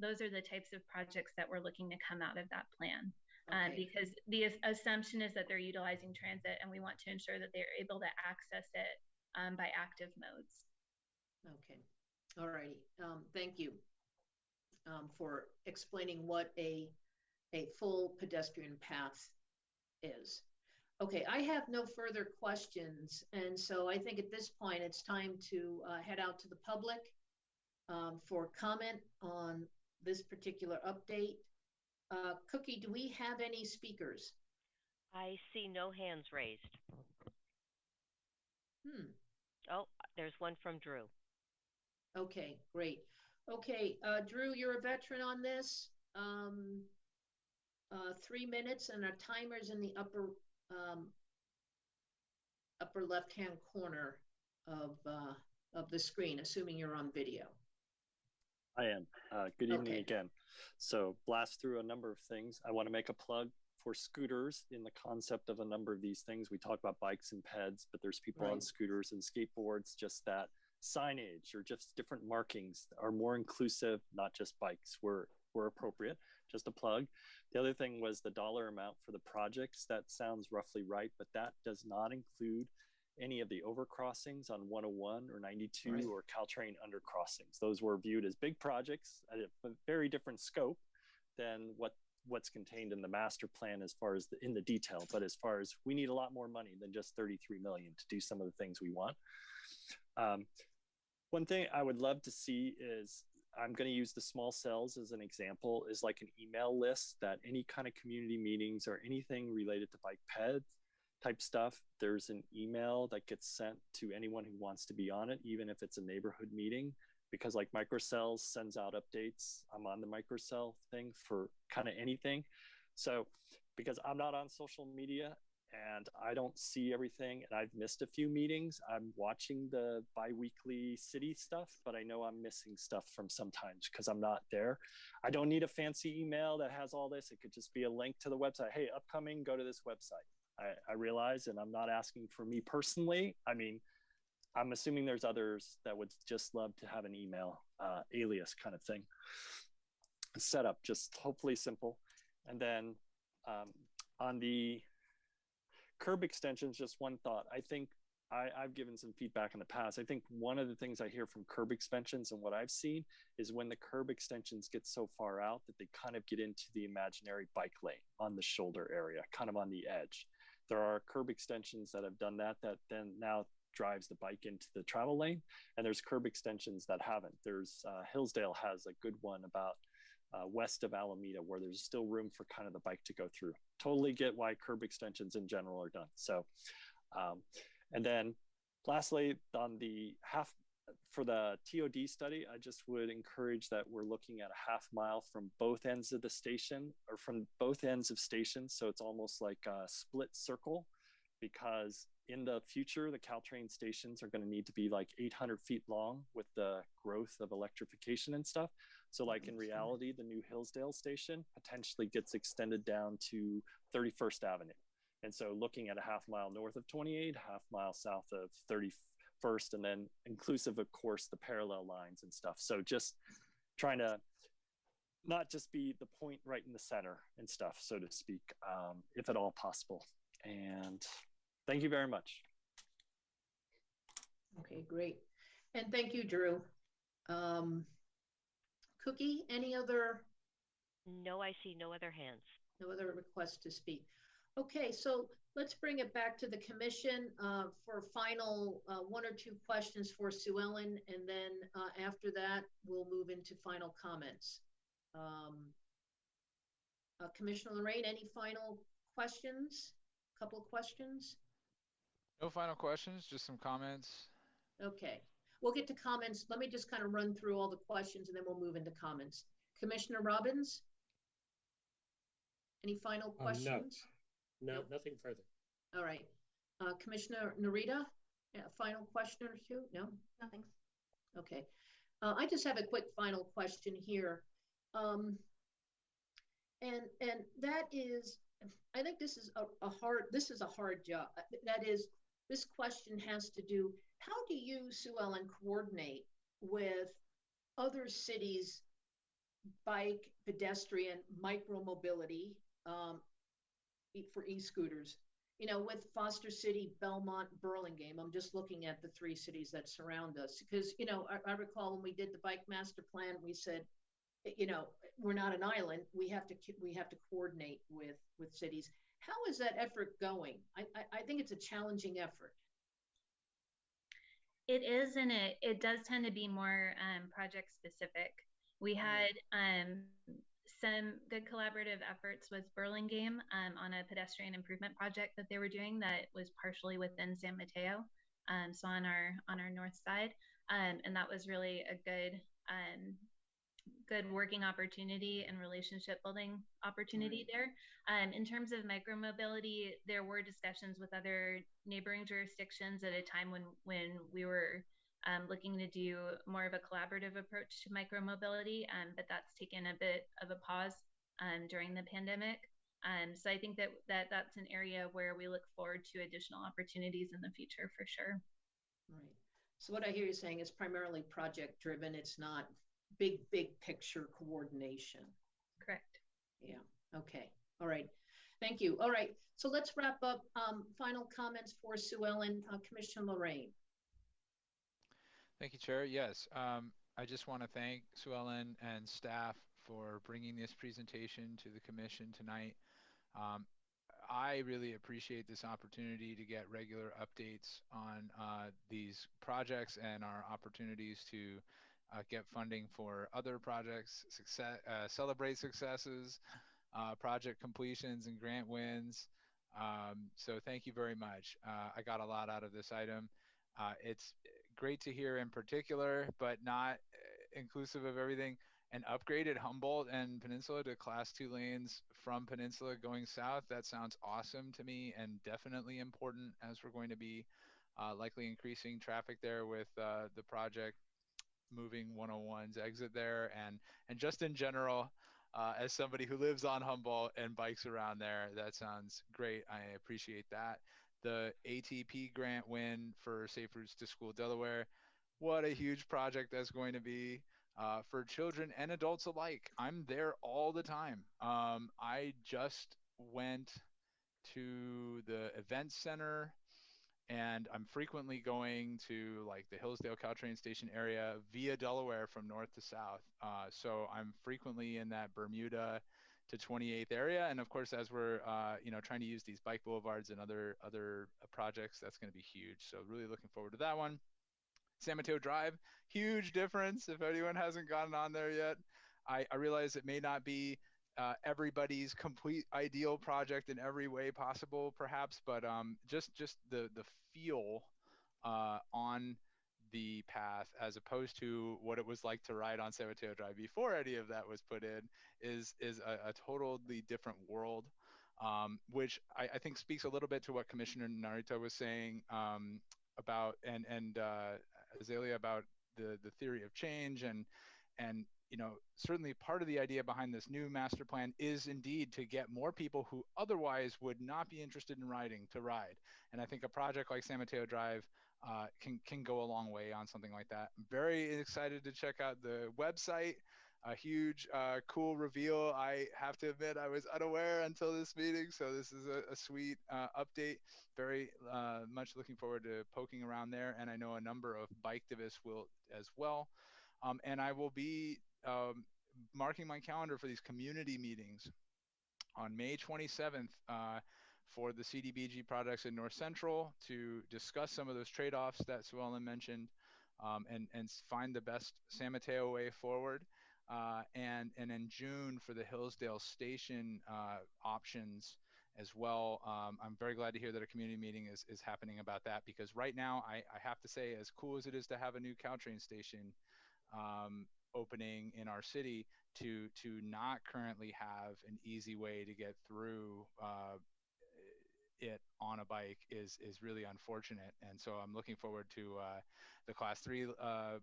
Those are the types of projects that we're looking to come out of that plan. Okay. Because the assumption is that they're utilizing transit and we want to ensure that they're able to access it by active modes. Okay, all righty. Thank you for explaining what a full pedestrian path is. Okay, I have no further questions. And so I think at this point, it's time to head out to the public for comment on this particular update. Cookie, do we have any speakers? I see no hands raised. Oh, there's one from Drew. Okay, great. Okay, Drew, you're a veteran on this. 3 minutes, and our timer's in the upper left-hand corner of the screen, assuming you're on video. I am. Good evening again. So blast through a number of things. I want to make a plug for scooters in the concept of a number of these things. We talk about bikes and peds, but there's people on scooters and skateboards, just that signage or just different markings are more inclusive, not just bikes were appropriate. Just a plug. The other thing was the dollar amount for the projects. That sounds roughly right, but that does not include any of the overcrossings on 101 or 92 or Caltrain undercrossings. Those were viewed as big projects at a very different scope than what's contained in the master plan as far as in the detail. But as far as we need a lot more money than just 33 million to do some of the things we want. One thing I would love to see is I'm going to use the small cells as an example, is like an email list that any kind of community meetings or anything related to bike ped type stuff, there's an email that gets sent to anyone who wants to be on it, even if it's a neighborhood meeting, because like microcells sends out updates. I'm on the microcell thing for kind of anything. So because I'm not on social media and I don't see everything and I've missed a few meetings, I'm watching the bi-weekly city stuff, but I know I'm missing stuff from sometimes because I'm not there. I don't need a fancy email that has all this. It could just be a link to the website. Hey, upcoming, go to this website. I realize, and I'm not asking for me personally. I mean, I'm assuming there's others that would just love to have an email alias kind of thing. Setup, just hopefully simple. And then on the curb extensions, just one thought. I think I've given some feedback in the past. I think one of the things I hear from curb extensions and what I've seen is when the curb extensions get so far out that they kind of get into the imaginary bike lane on the shoulder area, kind of on the edge. There are curb extensions that have done that then now drives the bike into the travel lane. And there's curb extensions that haven't. There's Hillsdale has a good one about west of Alameda where there's still room for kind of the bike to go through. Totally get why curb extensions in general are done. So, and then lastly, on the for the TOD study, I just would encourage that we're looking at a half mile from both ends of the station or from both ends of stations. So it's almost like a split circle, because in the future, the Caltrain stations are going to need to be like 800 feet long with the growth of electrification and stuff. So like in reality, the new Hillsdale station potentially gets extended down to 31st Avenue. And so looking at a half mile north of 28, half mile south of 31st, and then inclusive, of course, the parallel lines and stuff. So just trying to not just be the point right in the center and stuff, so to speak, if at all possible. And thank you very much. Okay, great. And thank you, Drew. Cookie, any other? No, I see no other hands. No other requests to speak. Okay, so let's bring it back to the commission for final one or two questions for Sue Ellen, and then after that, we'll move into final comments. Commissioner Lorraine, any final questions? A couple of questions? No final questions, just some comments. Okay, we'll get to comments. Let me just kind of run through all the questions and then we'll move into comments. Commissioner Robbins? Any final questions? No, Nope. nothing further. All right. Commissioner Narita, final question or two? No? No, thanks. Okay. I just have a quick final question here. And that is, I think this is a hard job. That is, this question has to do, how do you, Sue Ellen, coordinate with other cities' bike, pedestrian, micro-mobility for e-scooters? You know, with Foster City, Belmont, Burlingame, I'm just looking at the three cities that surround us. Because, you know, I recall when we did the bike master plan, we said, you know, we're not an island. We have to coordinate with cities. How is that effort going? I think it's a challenging effort. It is, and it does tend to be more project specific. We had some good collaborative efforts with Burlingame on a pedestrian improvement project that they were doing that was partially within San Mateo, so on our north side, and that was really a good working opportunity and relationship building opportunity there. In terms of micromobility, there were discussions with other neighboring jurisdictions at a time when we were looking to do more of a collaborative approach to micromobility, but that's taken a bit of a pause during the pandemic. So I think that's an area where we look forward to additional opportunities in the future for sure. Right. So what I hear you saying is primarily project driven. It's not big picture coordination. Correct. Yeah. Okay. All right. Thank you. All right. So let's wrap up. Final comments for Sue Ellen, Commissioner Lorraine. Thank you, Chair. Yes, I just want to thank Sue Ellen and staff for bringing this presentation to the commission tonight. I really appreciate this opportunity to get regular updates on these projects and our opportunities to get funding for other projects, celebrate successes, project completions and grant wins. So thank you very much. I got a lot out of this item. It's great to hear in particular, but not inclusive of everything, an upgrade at Humboldt and Peninsula to Class 2 lanes from Peninsula going south. That sounds awesome to me and definitely important as we're going to be likely increasing traffic there with the project moving 101's exit there, and just in general, as somebody who lives on Humboldt and bikes around there, that sounds great. I appreciate that. The ATP grant win for Safe Routes to School Delaware, what a huge project that's going to be for children and adults alike. I'm there all the time. I just went to the event center, and I'm frequently going to like the Hillsdale Caltrain station area via Delaware from north to south. So I'm frequently in that Bermuda to 28th area. And of course, as we're trying to use these bike boulevards and other projects, that's going to be huge. So really looking forward to that one. San Mateo Drive, huge difference if anyone hasn't gotten on there yet. I realize it may not be everybody's complete ideal project in every way possible, perhaps, but just the feel on the path as opposed to what it was like to ride on San Mateo Drive before any of that was put in is a totally different world, which I think speaks a little bit to what Commissioner Narita was saying about and Azalea about the theory of change and certainly part of the idea behind this new master plan is indeed to get more people who otherwise would not be interested in riding to ride. And I think a project like San Mateo Drive can go a long way on something like that. I'm very excited to check out the website. A huge, cool reveal. I have to admit I was unaware until this meeting, so this is a sweet update. Very much looking forward to poking around there, and I know a number of biketivists will as well. And I will be marking my calendar for these community meetings on May 27th for the CDBG projects in North Central to discuss some of those trade-offs that Sue Ellen mentioned and find the best San Mateo way forward. And in June for the Hillsdale Station options as well. I'm very glad to hear that a community meeting is happening about that, because right now I have to say, as cool as it is to have a new Caltrain station opening in our city, to not currently have an easy way to get through it on a bike is really unfortunate. And so I'm looking forward to the Class 3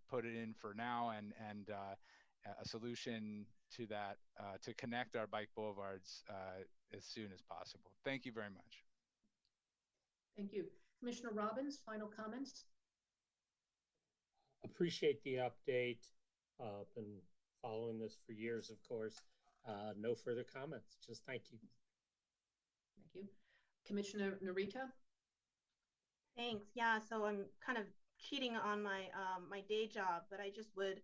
put it in for now and a solution to that to connect our bike boulevards as soon as possible. Thank you very much. Thank you. Commissioner Robbins, final comments? Appreciate the update. Been following this for years, of course. No further comments. Just thank you. Thank you. Commissioner Narita? Thanks. Yeah, so I'm kind of cheating on my my day job, but I just would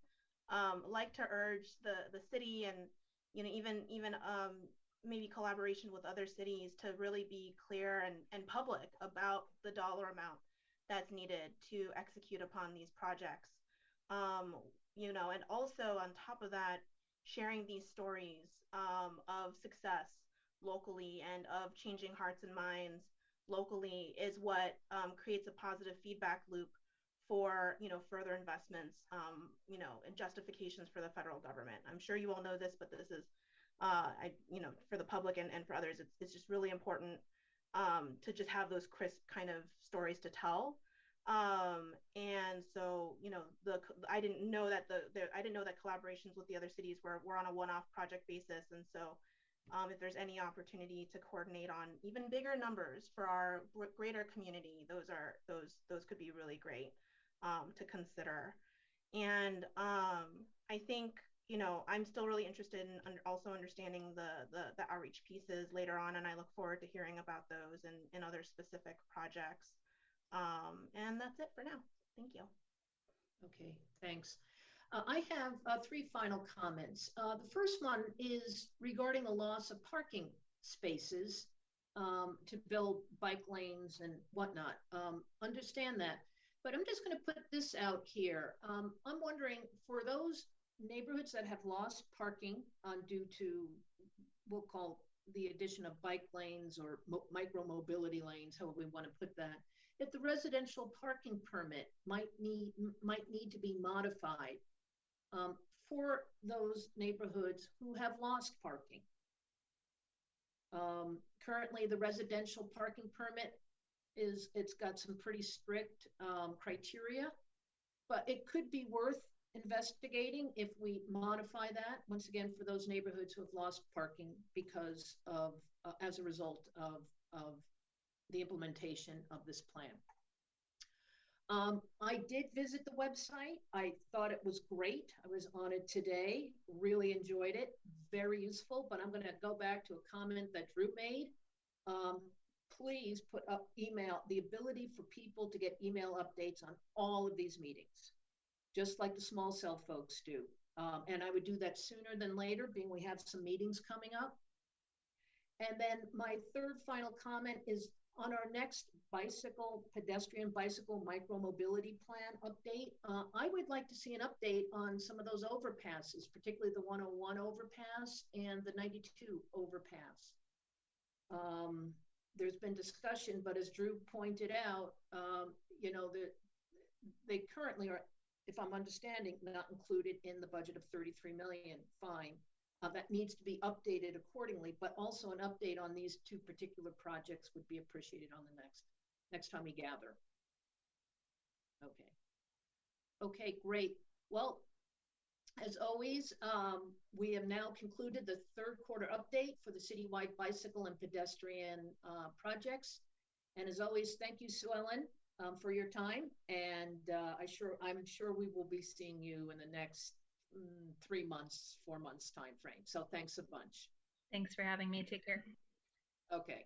like to urge the city and even maybe collaboration with other cities to really be clear and public about the dollar amount that's needed to execute upon these projects. And also on top of that, sharing these stories of success locally and of changing hearts and minds locally is what creates a positive feedback loop for further investments and justifications for the federal government. I'm sure you all know this, but this is for the public and for others, it's just really important to just have those crisp kind of stories to tell. And so I didn't know that collaborations with the other cities were on a one-off project basis, and so if there's any opportunity to coordinate on even bigger numbers for our greater community, those could be really great to consider. And I think I'm still really interested in also understanding the outreach pieces later on, and I look forward to hearing about those and other specific projects. And that's it for now. Thank you. Okay, thanks. I have three final comments. The first one is regarding the loss of parking spaces to build bike lanes and whatnot. Understand that. But I'm just going to put this out here. I'm wondering, for those neighborhoods that have lost parking due to, we'll call the addition of bike lanes or micro mobility lanes, however we want to put that, if the residential parking permit might need to be modified for those neighborhoods who have lost parking. Currently, the residential parking permit it's got some pretty strict criteria, but it could be worth investigating if we modify that, once again, for those neighborhoods who have lost parking because of, as a result of the implementation of this plan. I did visit the website. I thought it was great. I was on it today, really enjoyed it, very useful, but I'm gonna go back to a comment that Drew made. Please put up email, the ability for people to get email updates on all of these meetings, just like the small cell folks do. And I would do that sooner than later, being we have some meetings coming up. And then my third final comment is on our next pedestrian bicycle micro-mobility plan update. I would like to see an update on some of those overpasses, particularly the 101 overpass and the 92 overpass. There's been discussion, but as Drew pointed out, you know, they currently are, if I'm understanding, not included in the budget of 33 million, fine. That needs to be updated accordingly, but also an update on these two particular projects would be appreciated on the next time we gather. Okay, great. Well, as always, we have now concluded the third quarter update for the citywide bicycle and pedestrian projects. And as always, thank you, Sue Ellen, for your time. And I'm sure we will be seeing you in the next 3 months, 4 months time frame. So thanks a bunch. Thanks for having me. Take care. Okay.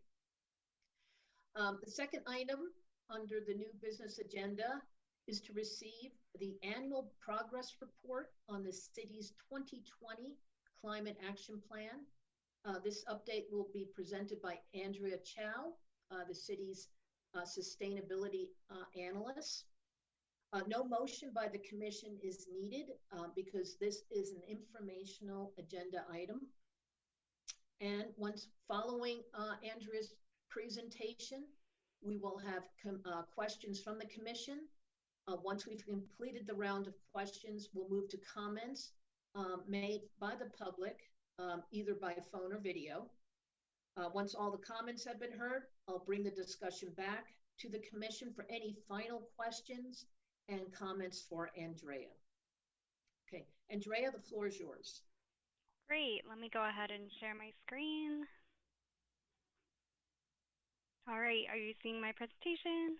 The second item under the new business agenda is to receive the annual progress report on the city's 2020 climate action plan. This update will be presented by Andrea Chow, the city's sustainability analyst. No motion by the commission is needed because this is an informational agenda item. And once following Andrea's presentation, we will have questions from the commission. Once we've completed the round of questions, we'll move to comments made by the public, either by phone or video. Once all the comments have been heard, I'll bring the discussion back to the commission for any final questions and comments for Andrea. Okay, Andrea, the floor is yours. Great, let me go ahead and share my screen. All right, are you seeing my presentation?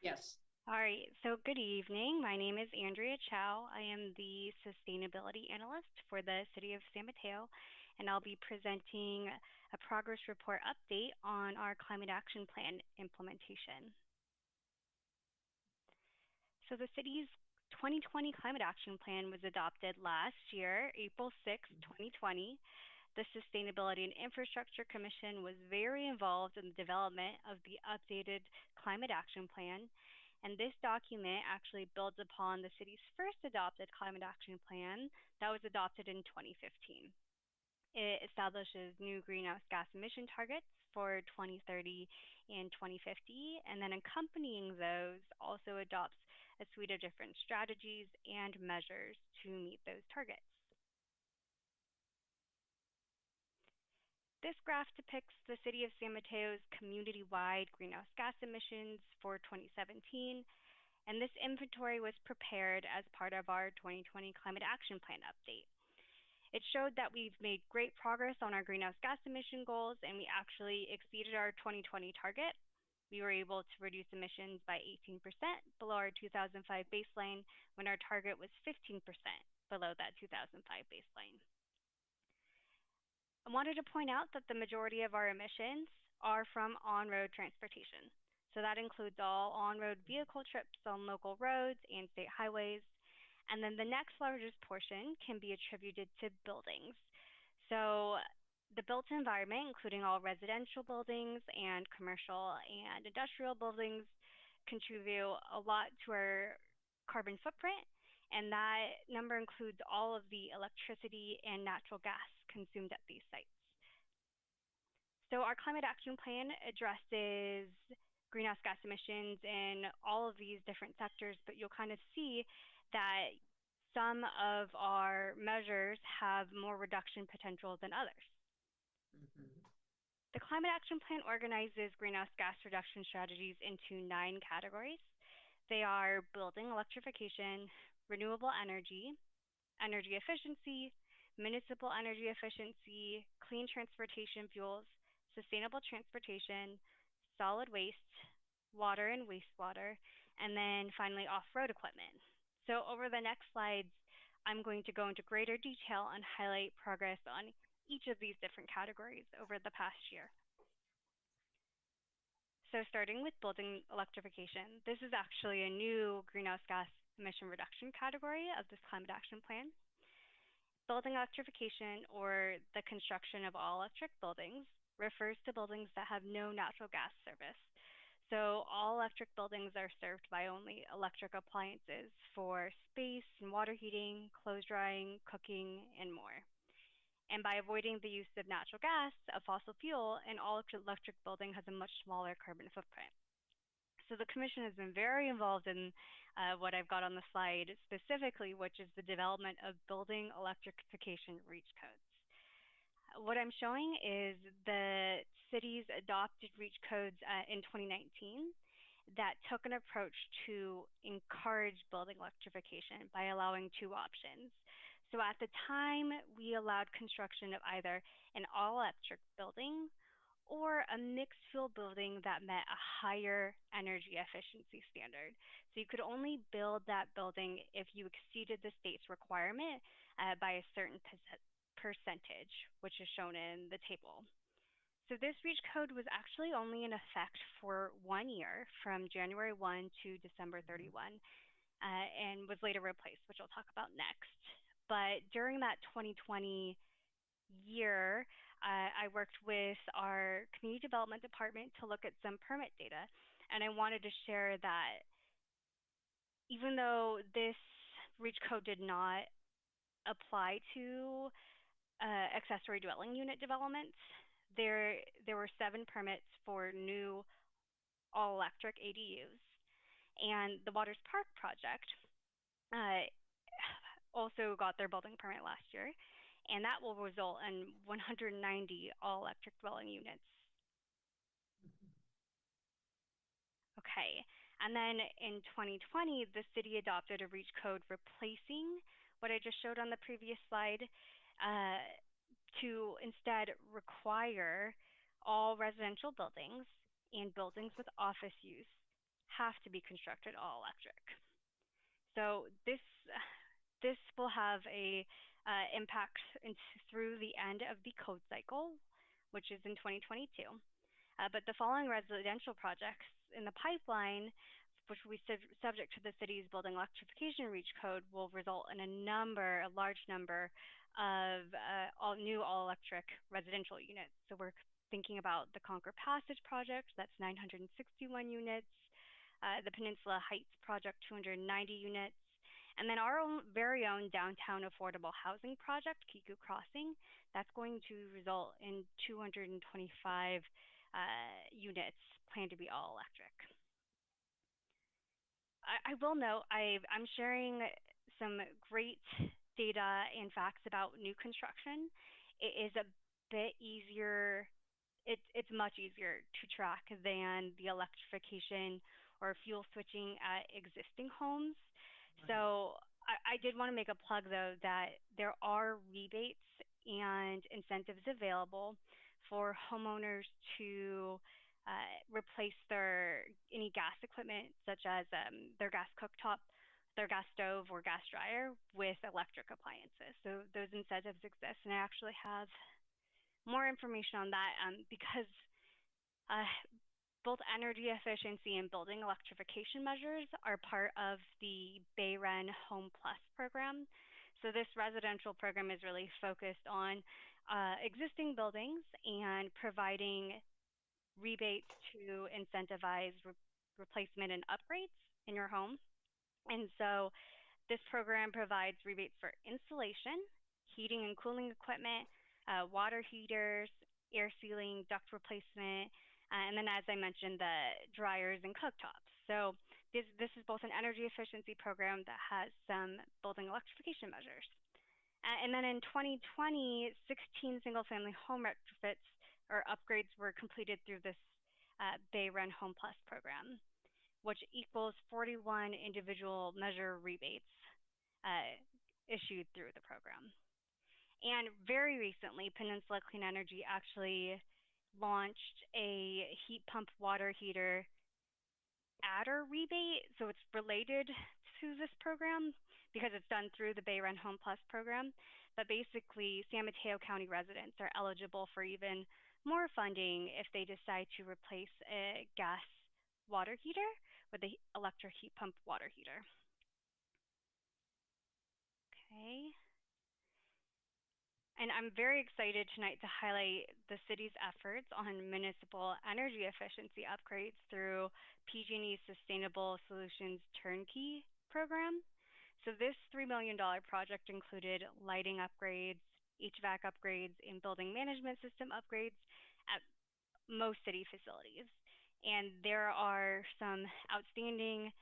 Yes. All right, so good evening. My name is Andrea Chow. I am the Sustainability Analyst for the City of San Mateo, and I'll be presenting a progress report update on our Climate Action Plan implementation. So the city's 2020 Climate Action Plan was adopted last year, April 6, 2020. The Sustainability and Infrastructure Commission was very involved in the development of the updated Climate Action Plan. And this document actually builds upon the city's first adopted Climate Action Plan that was adopted in 2015. It establishes new greenhouse gas emission targets for 2030 and 2050, and then accompanying those also adopts a suite of different strategies and measures to meet those targets. This graph depicts the City of San Mateo's community-wide greenhouse gas emissions for 2017, and this inventory was prepared as part of our 2020 Climate Action Plan update. It showed that we've made great progress on our greenhouse gas emission goals, and we actually exceeded our 2020 target. We were able to reduce emissions by 18% below our 2005 baseline when our target was 15% below that 2005 baseline. I wanted to point out that the majority of our emissions are from on-road transportation. So that includes all on-road vehicle trips on local roads and state highways. And then the next largest portion can be attributed to buildings. So the built environment, including all residential buildings and commercial and industrial buildings, contribute a lot to our carbon footprint, and that number includes all of the electricity and natural gas consumed at these sites. So our climate action plan addresses greenhouse gas emissions in all of these different sectors, but you'll kind of see that some of our measures have more reduction potential than others. The Climate Action Plan organizes greenhouse gas reduction strategies into 9 categories. They are building electrification, renewable energy, energy efficiency, municipal energy efficiency, clean transportation fuels, sustainable transportation, solid waste, water and wastewater, and then finally off-road equipment. So over the next slides, I'm going to go into greater detail and highlight progress on each of these different categories over the past year. So starting with building electrification, this is actually a new greenhouse gas emission reduction category of this climate action plan. Building electrification, or the construction of all electric buildings, refers to buildings that have no natural gas service. So all electric buildings are served by only electric appliances for space and water heating, clothes drying, cooking, and more. And by avoiding the use of natural gas, a fossil fuel, an all-electric building has a much smaller carbon footprint. So the Commission has been very involved in what I've got on the slide specifically, which is the development of building electrification reach codes. What I'm showing is the city's adopted reach codes in 2019 that took an approach to encourage building electrification by allowing 2 options. So at the time, we allowed construction of either an all-electric building or a mixed fuel building that met a higher energy efficiency standard. So you could only build that building if you exceeded the state's requirement by a certain percentage, which is shown in the table. So this reach code was actually only in effect for 1 year, from January 1 to December 31, and was later replaced, which I'll talk about next. But during that 2020 year, I worked with our community development department to look at some permit data, and I wanted to share that even though this reach code did not apply to accessory dwelling unit developments, there were 7 permits for new all-electric ADUs. And the Waters Park project also got their building permit last year, and that will result in 190 all-electric dwelling units. Okay, and then in 2020, the city adopted a reach code replacing what I just showed on the previous slide, to instead require all residential buildings and buildings with office use have to be constructed all electric. So this will have a impact through the end of the code cycle, which is in 2022. But the following residential projects in the pipeline, which will be subject to the city's building electrification reach code, will result in a large number of new all-electric residential units. So we're thinking about the Concord Passage project, that's 961 units, the Peninsula Heights project, 290 units, and then our very own downtown affordable housing project, Kiku Crossing, that's going to result in 225 units planned to be all electric. I will note I'm sharing some great data and facts about new construction. It is a bit easier, it's much easier to track than the electrification or fuel switching at existing homes. Right. So I did want to make a plug, though, that there are rebates and incentives available for homeowners to replace any gas equipment, such as their gas cooktop, their gas stove, or gas dryer with electric appliances. So those incentives exist, and I actually have more information on that because both energy efficiency and building electrification measures are part of the Bayren Home Plus program. So this residential program is really focused on existing buildings and providing rebates to incentivize replacement and upgrades in your home. And so this program provides rebates for installation, heating and cooling equipment, water heaters, air sealing, duct replacement, and then, as I mentioned, the dryers and cooktops. So this is both an energy efficiency program that has some building electrification measures. And then in 2020, 16 single-family home retrofits or upgrades were completed through this Bay Run Home Plus program, which equals 41 individual measure rebates issued through the program. And very recently, Peninsula Clean Energy actually launched a heat pump water heater adder rebate. So it's related to this program because it's done through the Bay Run Home Plus program. But basically, San Mateo County residents are eligible for even more funding if they decide to replace a gas water heater with an electric heat pump water heater. Okay. And I'm very excited tonight to highlight the city's efforts on municipal energy efficiency upgrades through PG&E's Sustainable Solutions Turnkey program. So this $3 million project included lighting upgrades, HVAC upgrades, and building management system upgrades at most city facilities. And there are some outstanding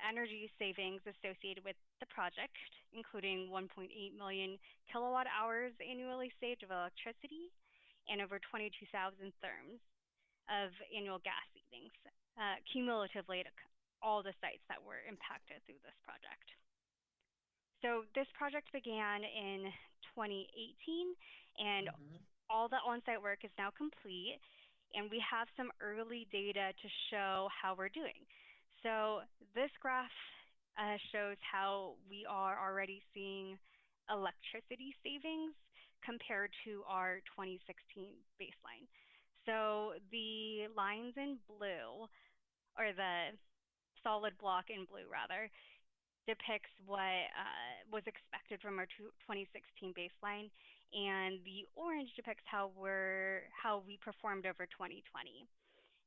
energy savings associated with the project, including 1.8 million kilowatt hours annually saved of electricity and over 22,000 therms of annual gas savings, cumulatively at all the sites that were impacted through this project. So this project began in 2018, and all the on-site work is now complete, and we have some early data to show how we're doing. So this graph shows how we are already seeing electricity savings compared to our 2016 baseline. So the lines in blue, or the solid block in blue rather, depicts what was expected from our 2016 baseline, and the orange depicts how we performed over 2020.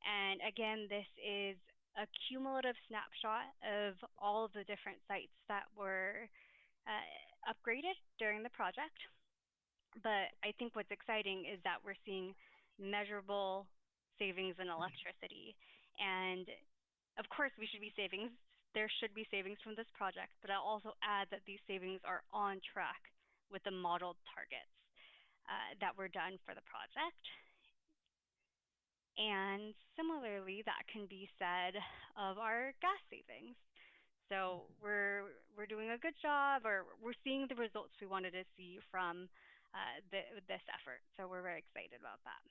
And again, this is a cumulative snapshot of all of the different sites that were upgraded during the project. But I think what's exciting is that we're seeing measurable savings in electricity. And of course, there should be savings from this project, but I'll also add that these savings are on track with the modeled targets that were done for the project. And similarly, that can be said of our gas savings. So we're doing a good job, or we're seeing the results we wanted to see from this effort. So we're very excited about that.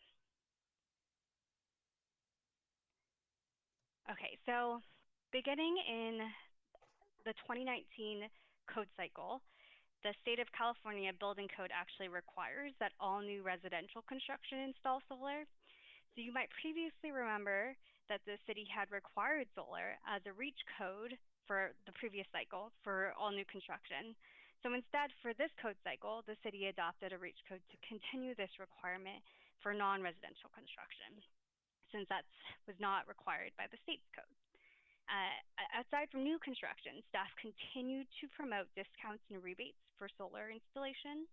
Okay, so beginning in the 2019 code cycle, the state of California building code actually requires that all new residential construction install solar. So you might previously remember that the city had required solar as a REACH code for the previous cycle for all new construction. So instead, for this code cycle, the city adopted a REACH code to continue this requirement for non-residential construction, since that was not required by the state's code. Aside from new construction, staff continued to promote discounts and rebates for solar installation.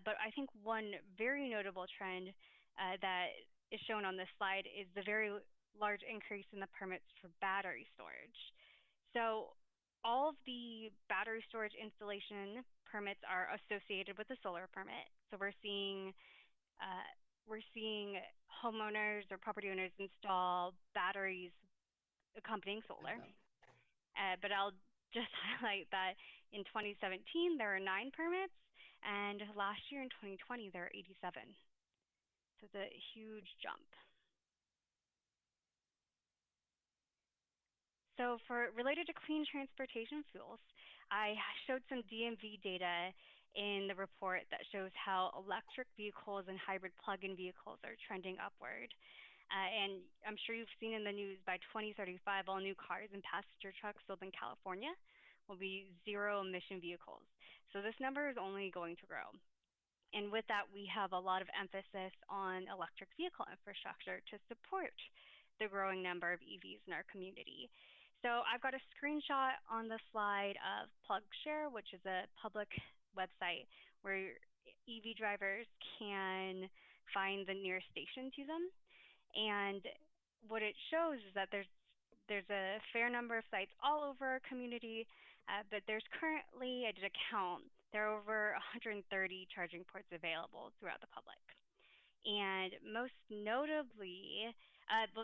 But I think one very notable trend that is shown on this slide is the very large increase in the permits for battery storage. So all of the battery storage installation permits are associated with the solar permit. So we're seeing homeowners or property owners install batteries accompanying solar. But I'll just highlight that in 2017, there were 9 permits, and last year in 2020, there are 87. So it's a huge jump. So related to clean transportation fuels, I showed some DMV data in the report that shows how electric vehicles and hybrid plug-in vehicles are trending upward. And I'm sure you've seen in the news, by 2035, all new cars and passenger trucks sold in California will be zero-emission vehicles. So this number is only going to grow. And with that, we have a lot of emphasis on electric vehicle infrastructure to support the growing number of EVs in our community. So I've got a screenshot on the slide of PlugShare, which is a public website where EV drivers can find the nearest station to them. And what it shows is that there's a fair number of sites all over our community, but there's currently, I did a count, there are over 130 charging ports available throughout the public. And most notably,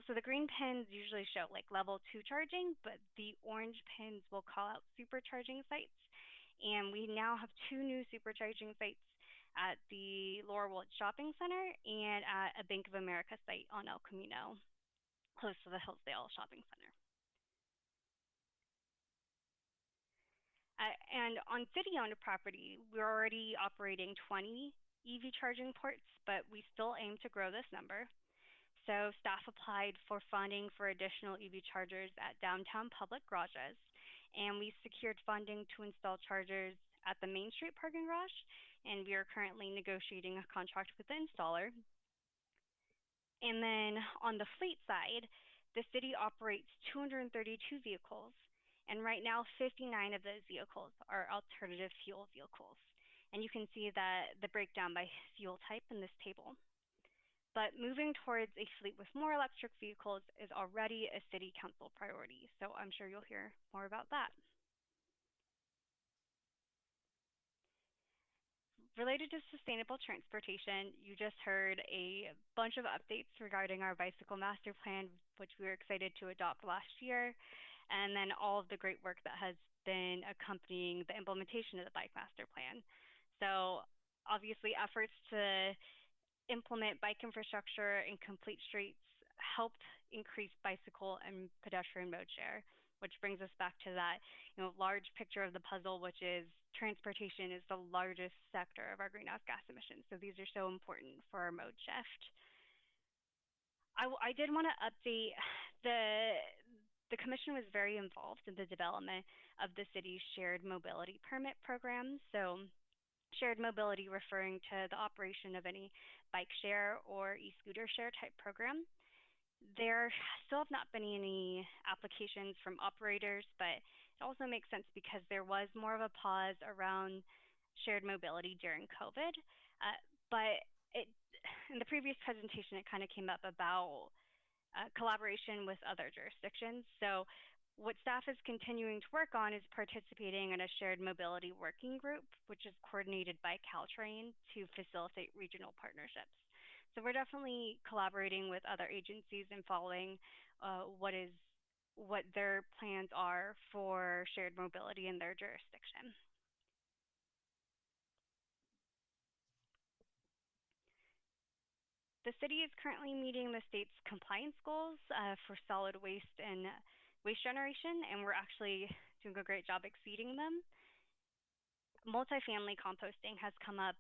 so the green pins usually show like level 2 charging, but the orange pins will call out supercharging sites. And we now have 2 new supercharging sites at the Laurelwood Shopping Center and at a Bank of America site on El Camino, close to the Hillsdale Shopping Center. And on city-owned property, we're already operating 20 EV charging ports, but we still aim to grow this number. So staff applied for funding for additional EV chargers at downtown public garages, and we secured funding to install chargers at the Main Street parking garage, and we are currently negotiating a contract with the installer. And then on the fleet side, the city operates 232 vehicles, and right now 59 of those vehicles are alternative fuel vehicles. And you can see that the breakdown by fuel type in this table. But moving towards a fleet with more electric vehicles is already a city council priority, so I'm sure you'll hear more about that. Related to sustainable transportation, you just heard a bunch of updates regarding our bicycle master plan, which we were excited to adopt last year, and then all of the great work that has been accompanying the implementation of the bike master plan. So obviously efforts to implement bike infrastructure and complete streets helped increase bicycle and pedestrian mode share, which brings us back to that large picture of the puzzle, which is transportation is the largest sector of our greenhouse gas emissions. So these are so important for our mode shift. I did want to update the commission was very involved in the development of the city's shared mobility permit program. So shared mobility referring to the operation of any bike share or e-scooter share type program. There still have not been any applications from operators, but it also makes sense because there was more of a pause around shared mobility during COVID. But in the previous presentation, it kind of came up about collaboration with other jurisdictions. So what staff is continuing to work on is participating in a shared mobility working group, which is coordinated by Caltrans to facilitate regional partnerships. So we're definitely collaborating with other agencies and following what their plans are for shared mobility in their jurisdiction. The city is currently meeting the state's compliance goals for solid waste and waste generation, and we're actually doing a great job exceeding them. Multifamily composting has come up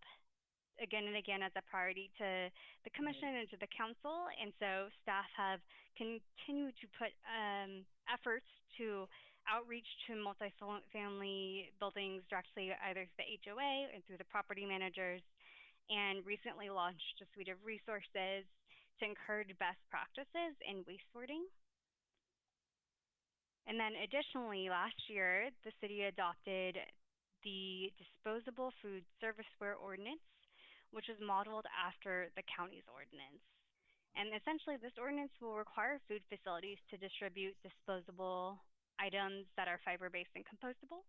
again and again as a priority to the commission and to the council, and so staff have continued to put efforts to outreach to multifamily buildings directly either through the HOA and through the property managers, and recently launched a suite of resources to encourage best practices in waste sorting. And then additionally, last year, the city adopted the Disposable Food Serviceware Ordinance, which is modeled after the county's ordinance. And essentially, this ordinance will require food facilities to distribute disposable items that are fiber-based and compostable.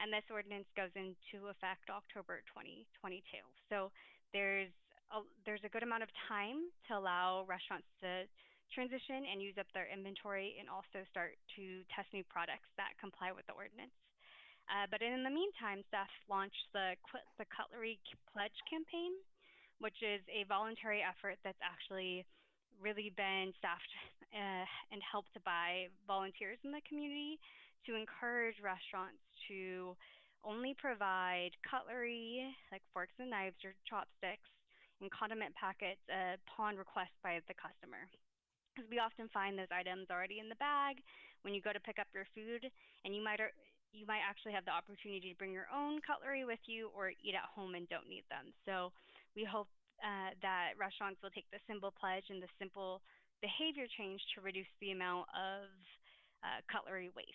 And this ordinance goes into effect October 2022. So there's a good amount of time to allow restaurants to transition and use up their inventory and also start to test new products that comply with the ordinance. But in the meantime, staff launched the Quit the Cutlery Pledge campaign, which is a voluntary effort that's actually really been staffed and helped by volunteers in the community to encourage restaurants to only provide cutlery, like forks and knives or chopsticks, and condiment packets upon request by the customer. Because we often find those items already in the bag when you go to pick up your food, and you might actually have the opportunity to bring your own cutlery with you or eat at home and don't need them. So we hope that restaurants will take the simple pledge and the simple behavior change to reduce the amount of cutlery waste.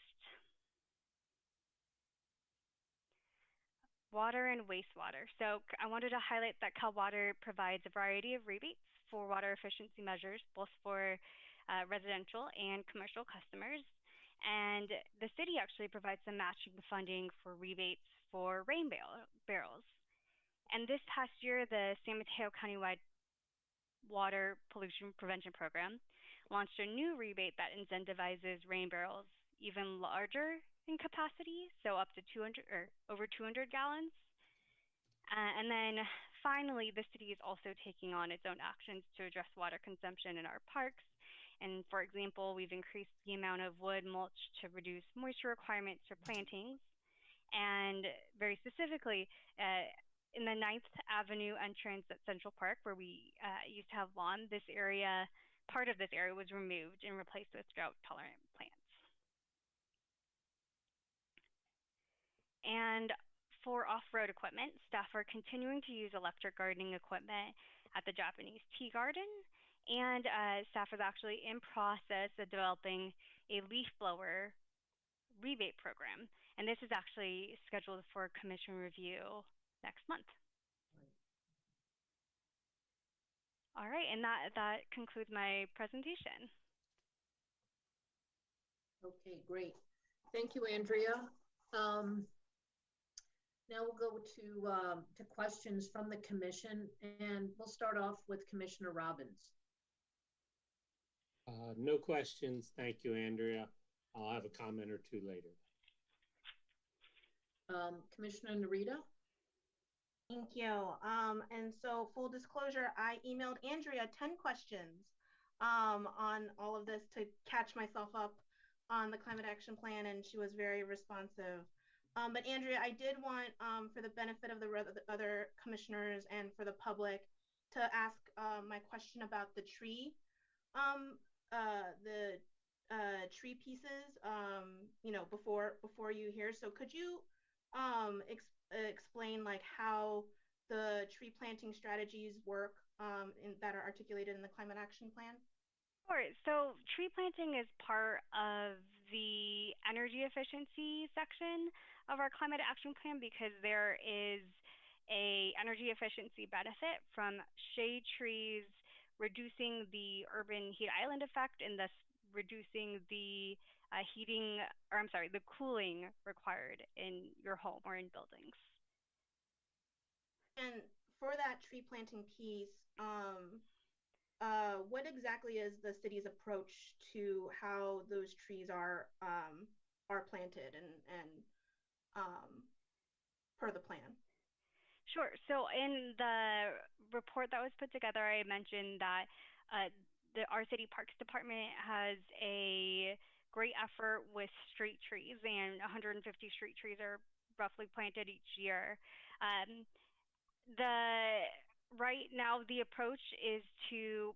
Water and wastewater. So I wanted to highlight that Cal Water provides a variety of rebates for water efficiency measures, both for residential and commercial customers. And the city actually provides some matching funding for rebates for rain barrels. And this past year, the San Mateo Countywide Water Pollution Prevention Program launched a new rebate that incentivizes rain barrels even larger in capacity, so up to 200 or over 200 gallons. And then finally, the city is also taking on its own actions to address water consumption in our parks. And for example, we've increased the amount of wood mulch to reduce moisture requirements for plantings. And very specifically, in the 9th Avenue entrance at Central Park, where we used to have lawn, this area, part of this area was removed and replaced with drought-tolerant plants. And for off-road equipment, staff are continuing to use electric gardening equipment at the Japanese tea garden, and staff is actually in process of developing a leaf blower rebate program. And this is actually scheduled for commission review next month. All right, and that concludes my presentation. Okay, great. Thank you, Andrea. Now we'll go to questions from the commission, and we'll start off with Commissioner Robbins. No questions. Thank you, Andrea. I'll have a comment or two later. Commissioner Narita? Thank you. And so full disclosure, I emailed Andrea 10 questions on all of this to catch myself up on the climate action plan, and she was very responsive. But Andrea, I did want, for the benefit of the other commissioners and for the public, to ask my question about the tree, tree pieces, before you here. So could you explain like how the tree planting strategies work that are articulated in the climate action plan? Sure. So tree planting is part of the energy efficiency section of our climate action plan because there is a energy efficiency benefit from shade trees reducing the urban heat island effect and thus reducing the the cooling required in your home or in buildings. And for that tree planting piece, what exactly is the city's approach to how those trees are planted and per the plan? Sure. So in the report that was put together, I mentioned that our city parks department has a great effort with street trees, and 150 street trees are roughly planted each year. Right now, the approach is to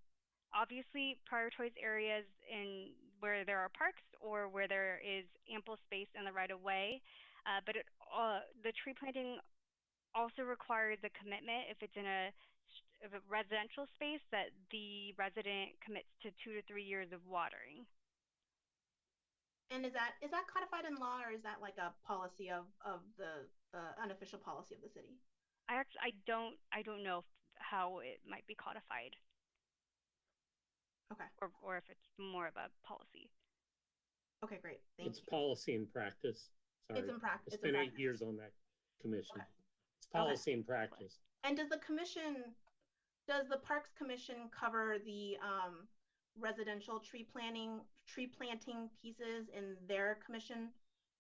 obviously prioritize areas where there are parks or where there is ample space in the right of way. But the tree planting also requires a commitment if it's in a residential space that the resident commits to 2 to 3 years of watering. And is that codified in law, or is that like a policy of the unofficial policy of the city? I don't know how it might be codified. Okay. Or if it's more of a policy. Okay, great. Thank you. It's policy and practice. Sorry. It's in practice. It's been 8 years on that commission. Okay. It's policy and practice. And does the Parks Commission cover the residential tree planting pieces in their commission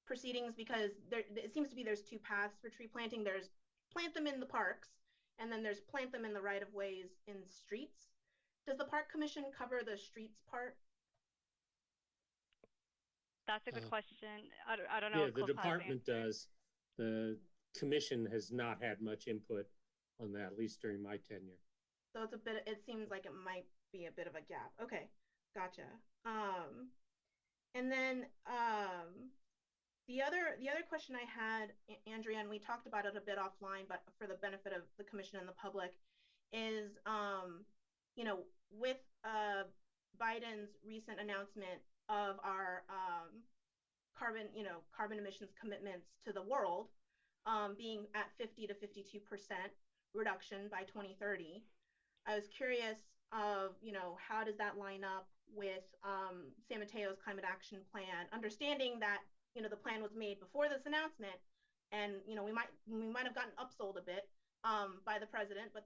proceedings? Because it seems to be there's two paths for tree planting. There's plant them in the parks, and then there's plant them in the right of ways in streets. Does the Park Commission cover the streets part? That's a good question. I don't know. Yeah, the department does. The commission has not had much input on that, at least during my tenure. So it seems like it might be a bit of a gap. Okay, gotcha. And then the other question I had, Andrea, and we talked about it a bit offline, but for the benefit of the commission and the public, is with Biden's recent announcement of our carbon emissions commitments to the world, being at 50 to 52% reduction by 2030. I was curious of, how does that line up with San Mateo's climate action plan, understanding that, the plan was made before this announcement, and, we might have gotten upsold a bit by the president, but,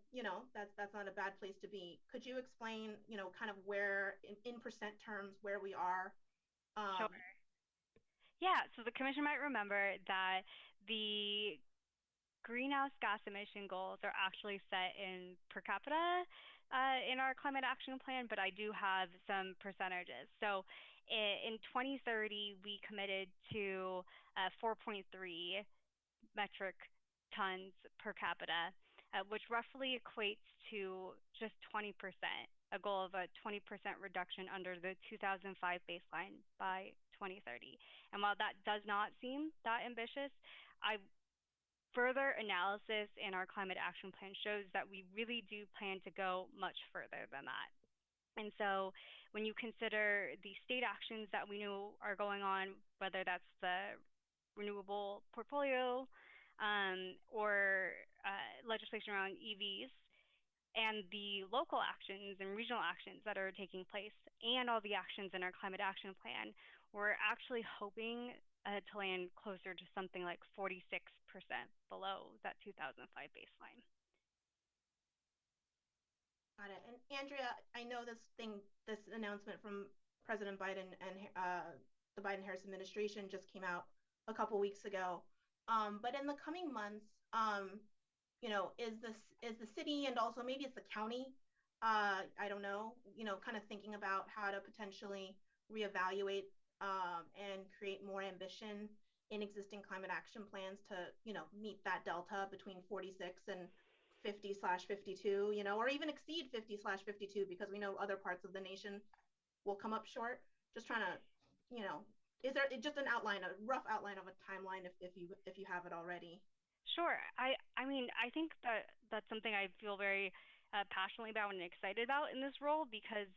that's not a bad place to be. Could you explain, kind of where in percent terms, where we are? Sure. Yeah, so the commission might remember that the greenhouse gas emission goals are actually set in per capita in our climate action plan, but I do have some percentages. So in 2030, we committed to 4.3 metric tons per capita, which roughly equates to just 20%, a goal of a 20% reduction under the 2005 baseline by 2030. And while that does not seem that ambitious, further analysis in our climate action plan shows that we really do plan to go much further than that. And so when you consider the state actions that we know are going on, whether that's the renewable portfolio or legislation around EVs, and the local actions and regional actions that are taking place, and all the actions in our climate action plan, we're actually hoping to land closer to something like 46% below that 2005 baseline. Got it. And Andrea, I know this announcement from President Biden and the Biden-Harris administration just came out a couple weeks ago. But in the coming months, is the city, and also maybe it's the county, I don't know, kind of thinking about how to potentially reevaluate and create more ambition in existing climate action plans to, meet that delta between 46 and 50/52, or even exceed 50/52, because we know other parts of the nation will come up short. Just trying to, is there just a rough outline of a timeline if you have it already? Sure. I mean, I think that's something I feel very passionately about and excited about in this role, because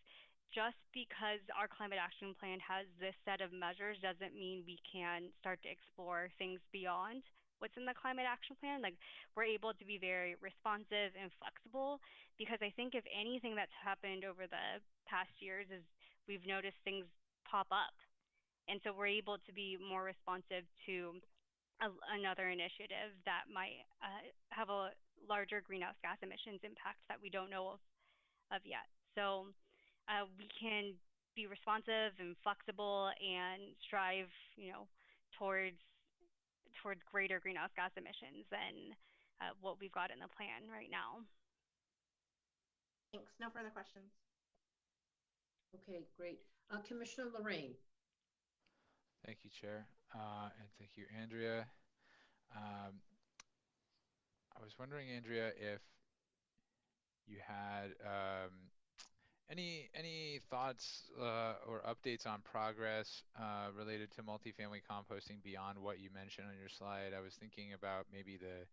just because our climate action plan has this set of measures doesn't mean we can start to explore things beyond what's in the climate action plan. Like, we're able to be very responsive and flexible, because I think if anything that's happened over the past years is we've noticed things pop up. And so we're able to be more responsive to another initiative that might have a larger greenhouse gas emissions impact that we don't know of yet. So we can be responsive and flexible and strive, towards greater greenhouse gas emissions than what we've got in the plan right now. Thanks. No further questions. Okay, great. Commissioner Lorraine. Thank you, Chair, and thank you, Andrea. I was wondering, Andrea, if you had any thoughts or updates on progress related to multifamily composting beyond what you mentioned on your slide. I was thinking about maybe the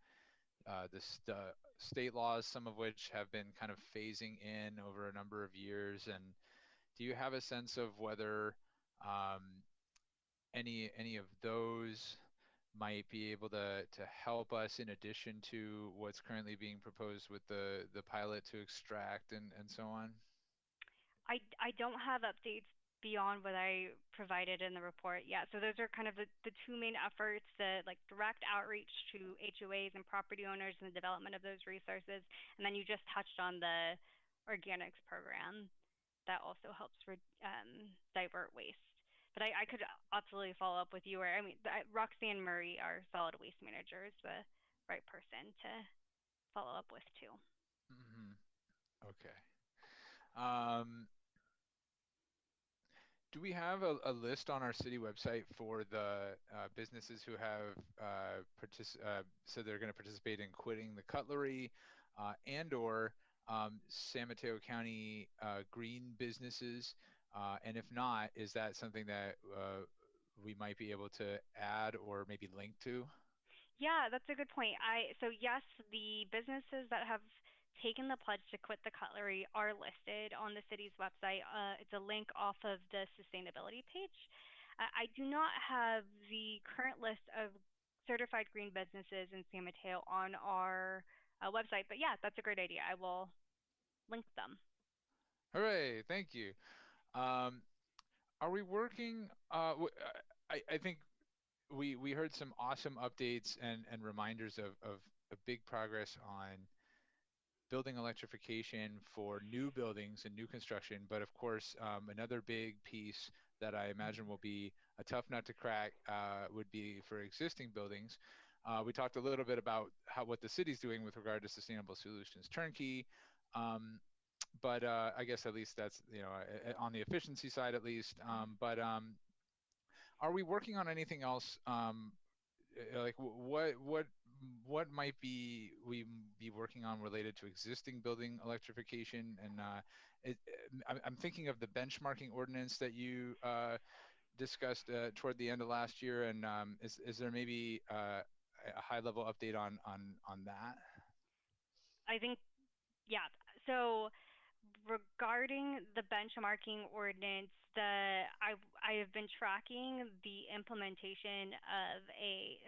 state laws, some of which have been kind of phasing in over a number of years. And do you have a sense of whether any of those might be able to help us in addition to what's currently being proposed with the pilot to extract and so on? I don't have updates beyond what I provided in the report yet. So those are kind of the two main efforts, the direct outreach to HOAs and property owners and the development of those resources. And then you just touched on the organics program that also helps divert waste. But I could absolutely follow up with you, or Roxanne Murray, our solid waste manager, is the right person to follow up with too. Mm-hmm. Okay. Do we have a list on our city website for the businesses who have said they're going to participate in quitting the cutlery and/or San Mateo County green businesses? And if not, is that something that we might be able to add or maybe link to? Yeah, that's a good point. So yes, the businesses that have taken the pledge to quit the cutlery are listed on the city's website. It's a link off of the sustainability page. I do not have the current list of certified green businesses in San Mateo on our website, but yeah, that's a great idea. I will link them. Hooray! Thank you. Are we working? I think we heard some awesome updates and reminders of big progress on building electrification for new buildings and new construction. But of course, another big piece that I imagine will be a tough nut to crack would be for existing buildings. We talked a little bit about what the city's doing with regard to sustainable solutions turnkey. But I guess at least that's, on the efficiency side at least. But are we working on anything else? Like what might we be working on related to existing building electrification? And I'm thinking of the benchmarking ordinance that you discussed toward the end of last year. And is there maybe a high level update on that? I think, yeah. So regarding the benchmarking ordinance, I have been tracking the implementation of a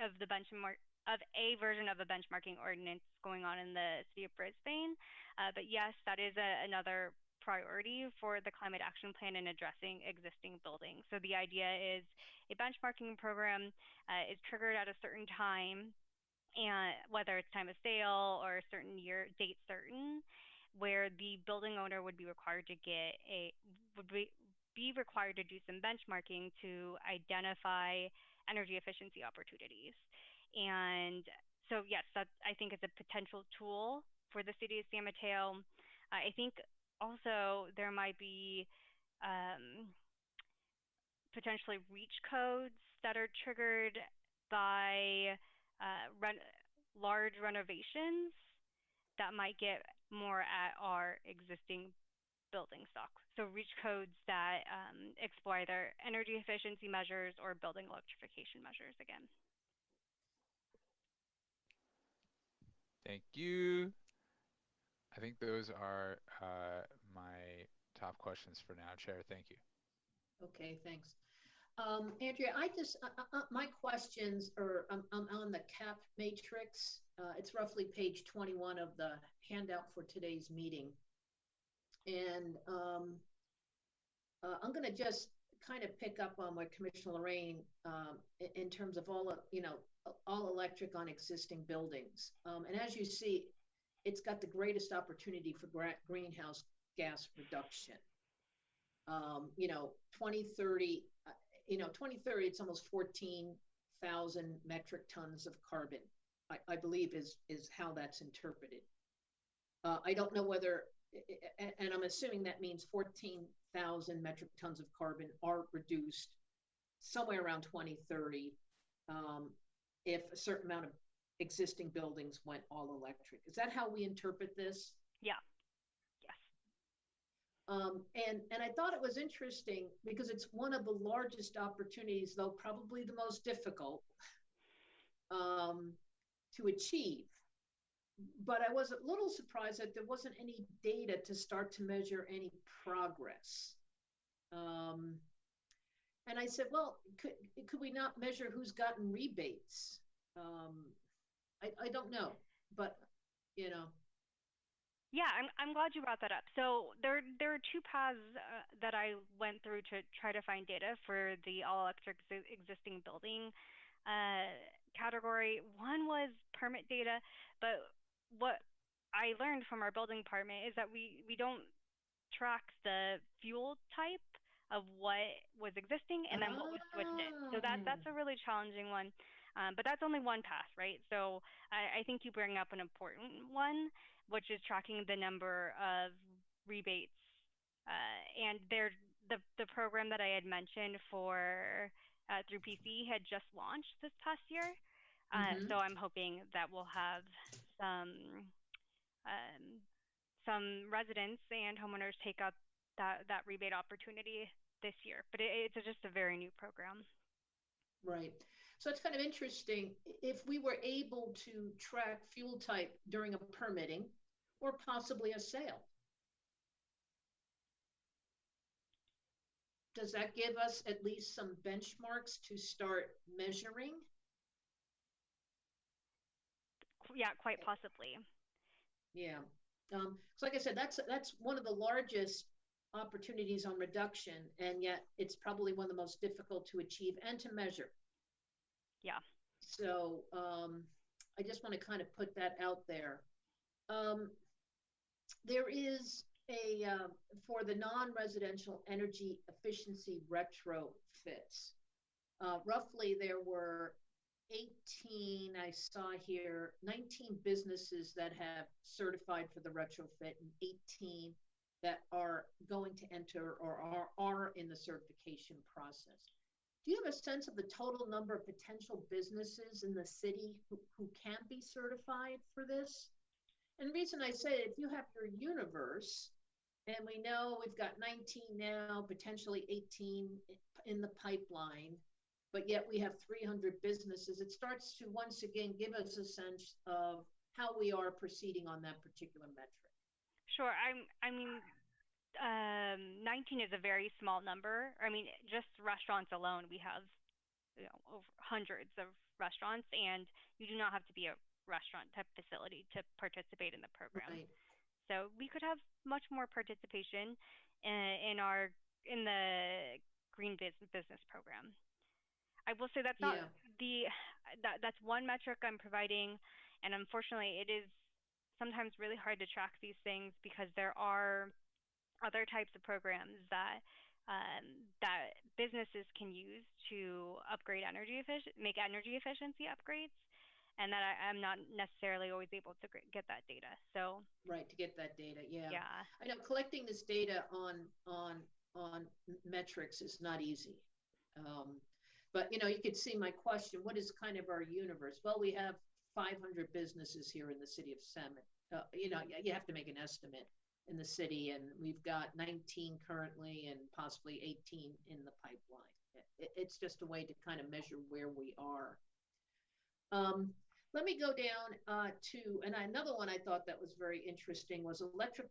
version of a benchmarking ordinance going on in the city of Brisbane. But yes, that is another priority for the climate action plan in addressing existing buildings. So the idea is a benchmarking program is triggered at a certain time, and whether it's time of sale or a certain year date certain, where the building owner would be required to be required to do some benchmarking to identify energy efficiency opportunities. And so yes, that I think is a potential tool for the city of San Mateo. I think also there might be potentially reach codes that are triggered by large renovations that might get more at our existing building stock. So reach codes that explore either energy efficiency measures or building electrification measures again. Thank you. I think those are my top questions for now, Chair. Thank you. Okay, thanks. Andrea, my questions are on the CAP matrix. It's roughly page 21 of the handout for today's meeting. And I'm going to just kind of pick up on what Commissioner Lorraine in terms of all electric on existing buildings. And as you see, it's got the greatest opportunity for greenhouse gas reduction. 2030, 2030, it's almost 14,000 metric tons of carbon, I believe is how that's interpreted. I don't know whether, and I'm assuming that means 14,000 metric tons of carbon are reduced somewhere around 2030 if a certain amount of existing buildings went all electric. Is that how we interpret this? Yeah. Yes. And I thought it was interesting because it's one of the largest opportunities, though probably the most difficult to achieve. But I was a little surprised that there wasn't any data to start to measure any progress. And I said, well, could we not measure who's gotten rebates? I don't know, but Yeah, I'm glad you brought that up. So there are two paths that I went through to try to find data for the all electric existing building category. One was permit data, but what I learned from our building department is that we don't track the fuel type of what was existing and then what was switched in. So that's a really challenging one. But that's only one path, right? So I think you bring up an important one, which is tracking the number of rebates. And the program that I had mentioned for through PC had just launched this past year. So I'm hoping that we'll have some residents and homeowners take up that rebate opportunity this year. But it's just a very new program. Right. So it's kind of interesting. If we were able to track fuel type during a permitting, or possibly a sale. Does that give us at least some benchmarks to start measuring? Yeah, quite possibly. Yeah. So like I said, that's one of the largest opportunities on reduction, and yet it's probably one of the most difficult to achieve and to measure. Yeah. So I just want to kind of put that out there. There is a, for the non-residential energy efficiency retrofits, roughly there were 18, I saw here, 19 businesses that have certified for the retrofit and 18 that are going to enter or are in the certification process. Do you have a sense of the total number of potential businesses in the city who can be certified for this? And the reason I say, if you have your universe, and we know we've got 19 now, potentially 18 in the pipeline, but yet we have 300 businesses, it starts to once again give us a sense of how we are proceeding on that particular metric. Sure. I mean, 19 is a very small number. I mean, just restaurants alone, we have, you know, over hundreds of restaurants, and you do not have to be a restaurant type facility to participate in the program. Right. So we could have much more participation in the green business program. I will say that's not that's one metric I'm providing, and unfortunately, it is sometimes really hard to track these things because there are other types of programs that that businesses can use to upgrade make energy efficiency upgrades, and that I'm not necessarily always able to get that data. So right, to get that data, yeah. Yeah. I know collecting this data on metrics is not easy. But you know, you could see my question, what is kind of our universe? Well, we have 500 businesses here in the city of Summit. You know, you have to make an estimate in the city, and we've got 19 currently and possibly 18 in the pipeline. It's just a way to kind of measure where we are. Let me go down to, and another one I thought that was very interesting was electric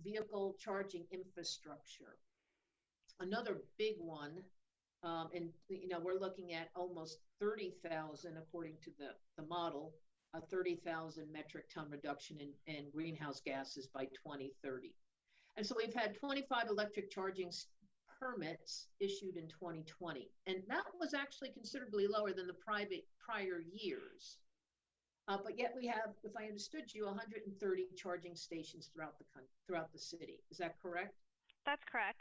vehicle charging infrastructure. Another big one, and you know, we're looking at almost 30,000 according to the model, a 30,000 metric ton reduction in greenhouse gases by 2030. And so we've had 25 electric charging permits issued in 2020, and that was actually considerably lower than the prior years. But yet we have, if I understood you, 130 charging stations throughout the city. Is that correct? That's correct.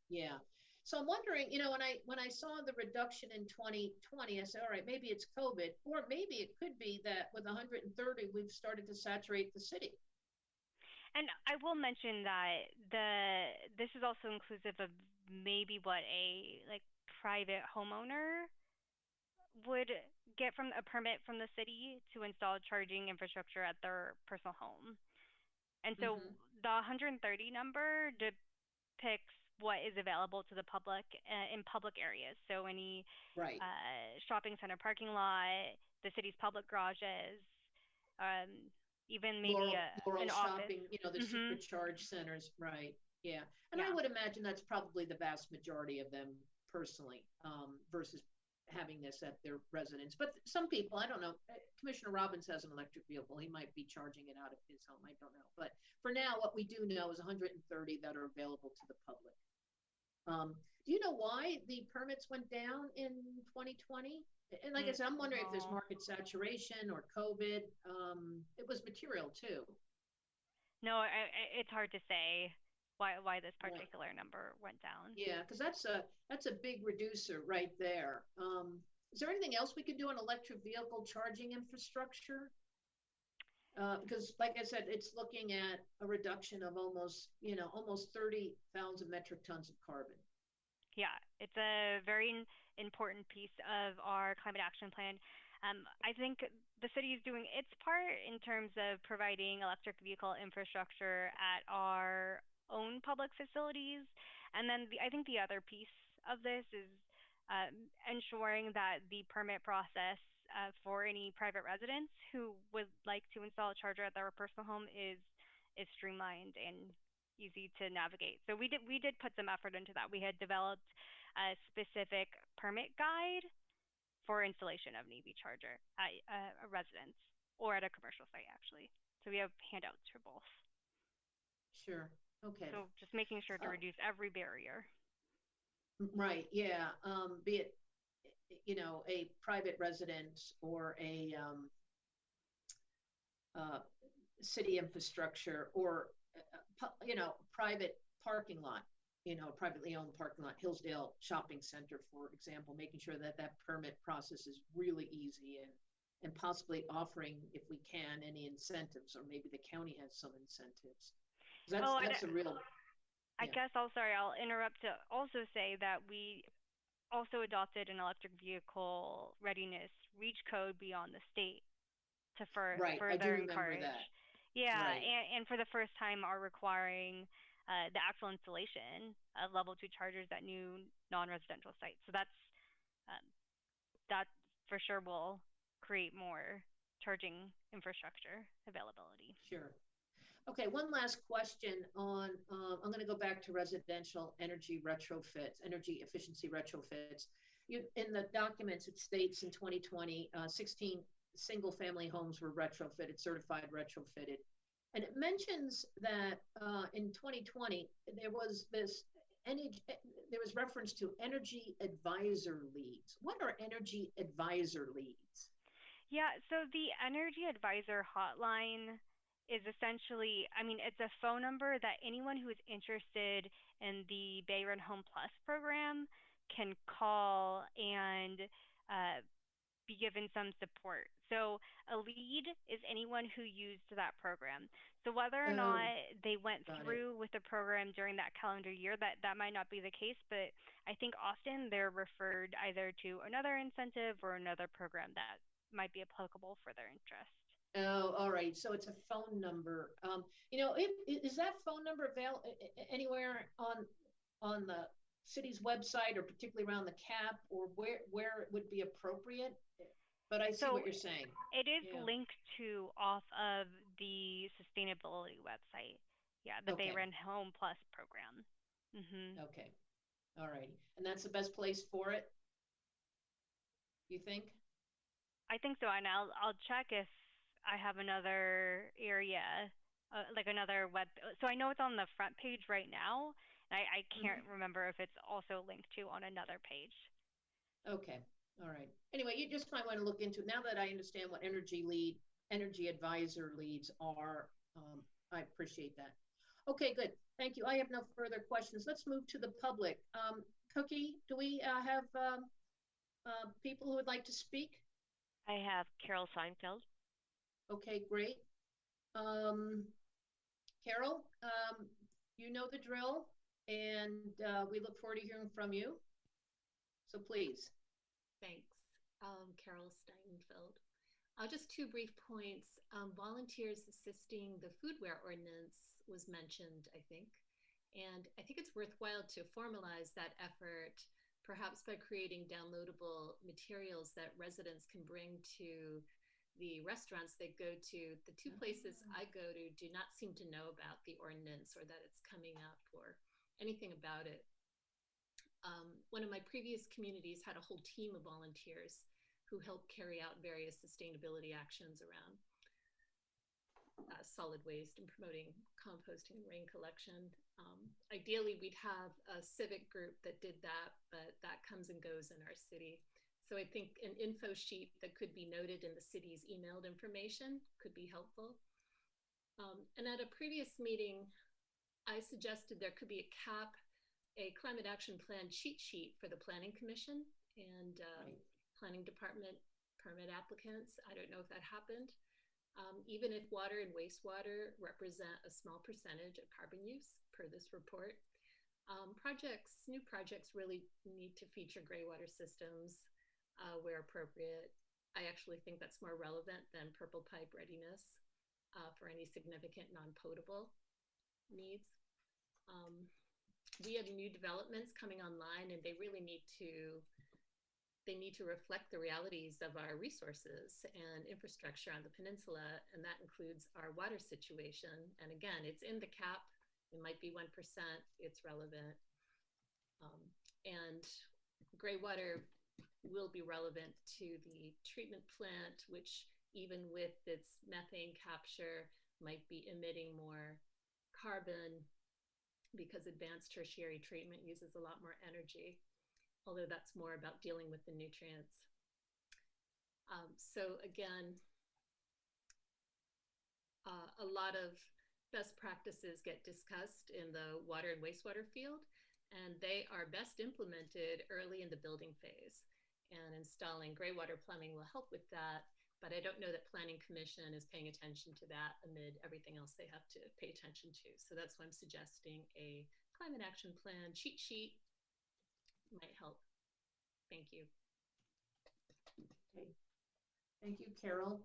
Yeah. So I'm wondering, you know, when I saw the reduction in 2020, I said, all right, maybe it's COVID, or maybe it could be that with 130, we've started to saturate the city. And I will mention that this is also inclusive of maybe what a private homeowner would get from a permit from the city to install charging infrastructure at their personal home. And so the 130 number depicts what is available to the public in public areas. So any shopping center parking lot, the city's public garages, even maybe an shopping, office. You know, the supercharge centers, right? Yeah. And I would imagine that's probably the vast majority of them personally, versus having this at their residence. But some people, I don't know, Commissioner Robbins has an electric vehicle. He might be charging it out of his home. I don't know. But for now, what we do know is 130 that are available to the public. Do you know why the permits went down in 2020? And like I said, I'm wondering if there's market saturation or COVID. It was material too. No, it's hard to say why this particular number went down. Yeah, because that's a big reducer right there. Is there anything else we could do on electric vehicle charging infrastructure? Because like I said, it's looking at a reduction of almost 30,000 metric tons of carbon. Yeah, it's a very important piece of our climate action plan. I think the city is doing its part in terms of providing electric vehicle infrastructure at our own public facilities. And then I think the other piece of this is ensuring that the permit process for any private residents who would like to install a charger at their personal home is streamlined and easy to navigate. So we did put some effort into that. We had developed a specific permit guide for installation of an EV charger at a residence or at a commercial site, actually. So we have handouts for both. Sure. Okay. So just making sure to reduce every barrier. Right. Yeah. Be it, you know, a private residence or a city infrastructure or, you know, private parking lot, you know, privately owned parking lot, Hillsdale Shopping Center, for example, making sure that that permit process is really easy and possibly offering, if we can, any incentives, or maybe the county has some incentives. That's a real. I guess I'll interrupt to also say that we also adopted an electric vehicle readiness reach code beyond the state to further encourage. That. Yeah, right. and for the first time are requiring the actual installation of level 2 chargers at new non-residential sites. So that for sure will create more charging infrastructure availability. Sure. Okay, one last question on, I'm going to go back to residential energy retrofits, energy efficiency retrofits. In the documents, it states in 2020, 16 single family homes were retrofitted, certified retrofitted. And it mentions that in 2020, there was reference to energy advisor leads. What are energy advisor leads? Yeah, so the energy advisor hotline is essentially, I mean, it's a phone number that anyone who is interested in the Bay Run Home Plus program can call and be given some support. So a lead is anyone who used that program. So whether or not they went through with the program during that calendar year, that might not be the case, but I think often they're referred either to another incentive or another program that might be applicable for their interest. Oh, all right. So it's a phone number. You know, is that phone number available anywhere on the city's website, or particularly around the CAP, or where it would be appropriate? But I see what you're saying. It is linked to off of the sustainability website. Yeah, the Bay Run Home Plus program. Mm-hmm. Okay. All right. And that's the best place for it, you think? I think so. And I'll check if I have another area, like another web. So I know it's on the front page right now. And I can't remember if it's also linked to on another page. Okay. All right. Anyway, you just might want to look into it. Now that I understand what energy advisor leads are, I appreciate that. Okay, good. Thank you. I have no further questions. Let's move to the public. Cookie, do we have people who would like to speak? I have Carol Seinfeld. Okay, great. Carol, you know the drill, and we look forward to hearing from you. So please. Thanks. Carol Steinfeld. Just 2 brief points. Volunteers assisting the foodware ordinance was mentioned, I think. And I think it's worthwhile to formalize that effort, perhaps by creating downloadable materials that residents can bring to the restaurants they go to. The 2 places I go to do not seem to know about the ordinance or that it's coming up or anything about it. One of my previous communities had a whole team of volunteers who helped carry out various sustainability actions around solid waste and promoting composting and rain collection. Ideally, we'd have a civic group that did that, but that comes and goes in our city. So I think an info sheet that could be noted in the city's emailed information could be helpful. And at a previous meeting, I suggested there could be a climate action plan cheat sheet for the Planning Commission and Planning Department permit applicants. I don't know if that happened. Even if water and wastewater represent a small percentage of carbon use per this report, new projects really need to feature gray water systems where appropriate. I actually think that's more relevant than purple pipe readiness for any significant non-potable needs. We have new developments coming online, and they really need to they need to reflect the realities of our resources and infrastructure on the peninsula, and that includes our water situation. And again, it's in the cap. It might be 1%. It's relevant. And gray water will be relevant to the treatment plant, which even with its methane capture might be emitting more carbon because advanced tertiary treatment uses a lot more energy, although that's more about dealing with the nutrients. So again, a lot of best practices get discussed in the water and wastewater field, and they are best implemented early in the building phase. And installing gray water plumbing will help with that, but I don't know that Planning Commission is paying attention to that amid everything else they have to pay attention to. So that's why I'm suggesting a climate action plan cheat sheet might help. Thank you. Okay. Thank you, Carol.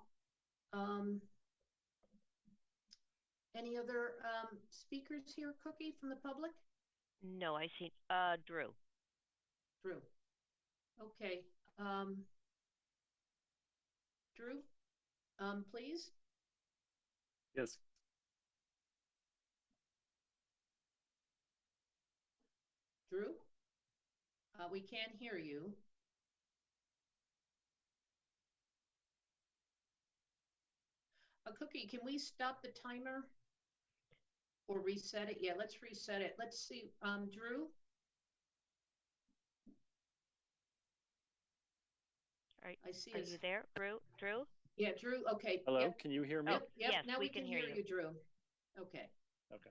Any other speakers here, Cookie, from the public? No, I see. Drew. Drew. Okay. Drew, please. Yes. Drew, we can't hear you. Cookie, can we stop the timer or reset it? Yeah, let's reset it. Let's see, Drew. I see. Are you there, Drew? Drew? Yeah, Drew. Okay. Hello, yep. can you hear me? Yep. Yes, Now we can hear you, Drew. Okay. Okay.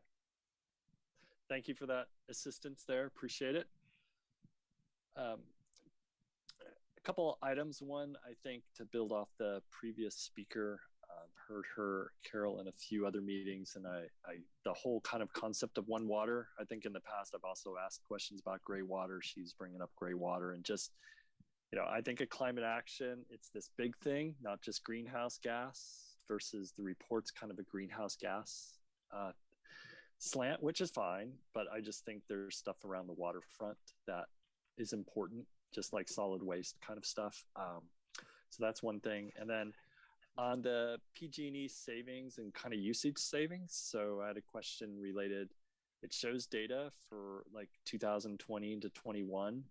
Thank you for that assistance there. Appreciate it. A couple items. One, I think to build off the previous speaker, heard her, Carol, in a few other meetings, and the whole kind of concept of one water. I think in the past I've also asked questions about gray water. She's bringing up gray water, and just, you know, I think of climate action, it's this big thing, not just greenhouse gas versus the report's kind of a greenhouse gas slant, which is fine. But I just think there's stuff around the waterfront that is important, just like solid waste kind of stuff. So that's one thing. And then on the PG&E savings and kind of usage savings. So I had a question related. It shows data for like 2020 to 21